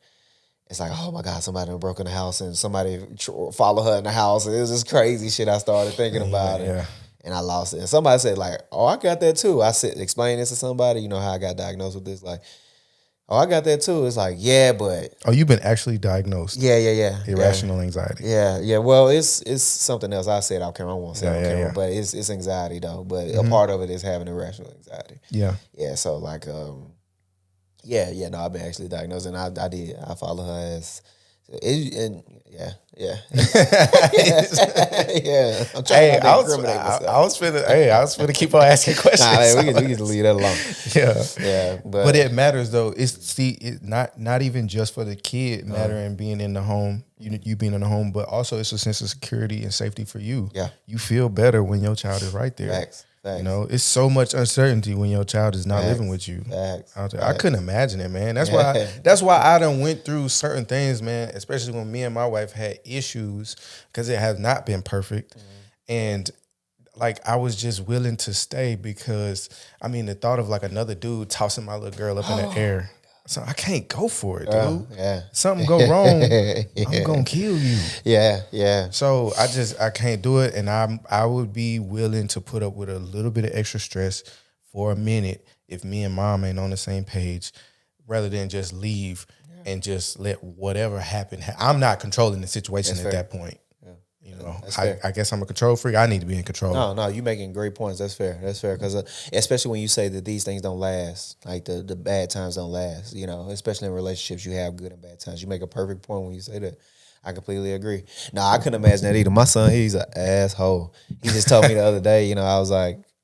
it's like, oh my God, somebody done broke in the house and somebody followed her in the house. And it was just crazy shit I started thinking about it. Yeah. And I lost it. And somebody said like, oh, I got that too. I said, explain this to somebody, you know how I got diagnosed with this. Like, oh, I got that too. It's like, yeah, but... Oh, you've been actually diagnosed. Yeah. Irrational anxiety. Yeah. Well, it's something else. I said off camera. I won't say off camera, but it's anxiety though. But a part of it is having irrational anxiety. Yeah. Yeah, so like, no, I've been actually diagnosed and I did. I follow her as... Yeah. yeah. I'm trying to incriminate myself. I was finna keep on asking questions. Nah, we can leave that alone. Yeah. But it matters though. It's not even just for the kid mattering being in the home, you being in the home, but also it's a sense of security and safety for you. Yeah. You feel better when your child is right there. Facts. You know, it's so much uncertainty when your child is not living with you. I couldn't imagine it, man. That's why I done went through certain things, man, especially when me and my wife had issues because it has not been perfect. And like I was just willing to stay because I mean the thought of like another dude tossing my little girl up in the air. So I can't go for it, dude. Something go wrong, I'm gonna kill you. Yeah. So I can't do it, and I would be willing to put up with a little bit of extra stress for a minute if me and mom ain't on the same page, rather than just leave and just let whatever happen. I'm not controlling the situation at that point. You know, I guess I'm a control freak. I need to be in control. No, you're making great points. That's fair. Because especially when you say that these things don't last, like the bad times don't last, you know, especially in relationships, you have good and bad times. You make a perfect point when you say that. I completely agree. No, I couldn't imagine that either. My son, he's an asshole. He just told me the other day, you know,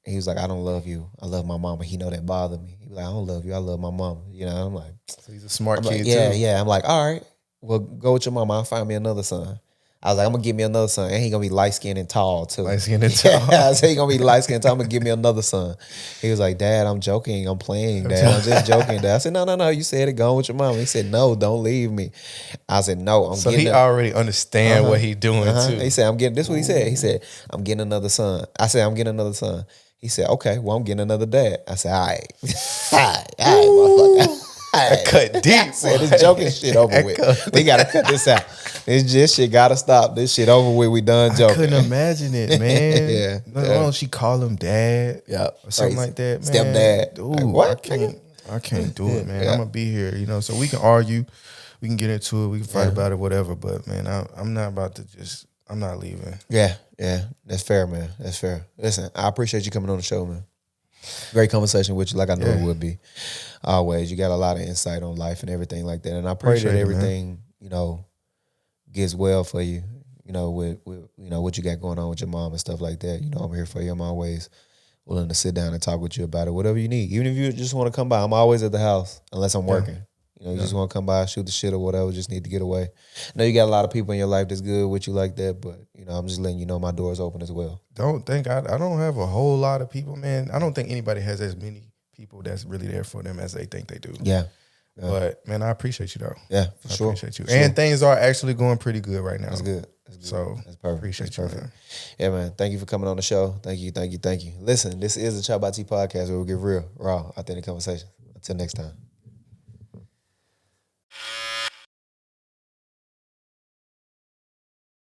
he was like, I don't love you. I love my mama. He know that bothered me. He was like, I don't love you. I love my mama. You know, I'm like. So he's a smart kid too. Yeah. I'm like, all right, well, go with your mama. I'll find me another son. I was like, I'm going to give me another son. And he going to be light-skinned and tall, too. Light-skinned and tall. I said, he going to be light-skinned and tall. I'm going to give me another son. He was like, Dad, I'm joking. I'm playing, Dad. I'm just joking, Dad. I said, no. You said it. Go with your mom. He said, no, don't leave me. I said, no, So he already understand what he doing, too. He said, this is what he said. He said, I'm getting another son. I said, I'm getting another son. He said, okay, well, I'm getting another dad. I said, all right. all right, motherfucker. I cut deep. Said this joking shit over with. We gotta cut this out. This shit gotta stop. This shit over with. We done joking. I couldn't imagine it, man. Why don't she call him dad? Or something like that, man. Stepdad. Dude, like, what? I can't do it, man. I'm gonna be here, you know. So we can argue, we can get into it, we can fight about it, whatever. But man, I'm not about to I'm not leaving. Yeah. That's fair, man. That's fair. Listen, I appreciate you coming on the show, man. Great conversation with you, like I know it would be. Always, you got a lot of insight on life and everything like that, and I pray that everything, you know, gets well for you. You know, with you know what you got going on with your mom and stuff like that. You know, I'm here for you. I'm always willing to sit down and talk with you about it, whatever you need. Even if you just want to come by, I'm always at the house unless I'm working. You know, you just want to come by, shoot the shit or whatever. Just need to get away. I know you got a lot of people in your life that's good with you like that, but you know, I'm just letting you know my door is open as well. I don't have a whole lot of people, man. I don't think anybody has as many people that's really there for them as they think they do. Yeah. But man, I appreciate you though. Yeah, for sure. I appreciate you. And things are actually going pretty good right now. That's good. So that's perfect. Appreciate you, man. Yeah, man. Thank you for coming on the show. Thank you. Listen, this is the ChoppedByT podcast where we get real, raw, authentic conversation. Until next time.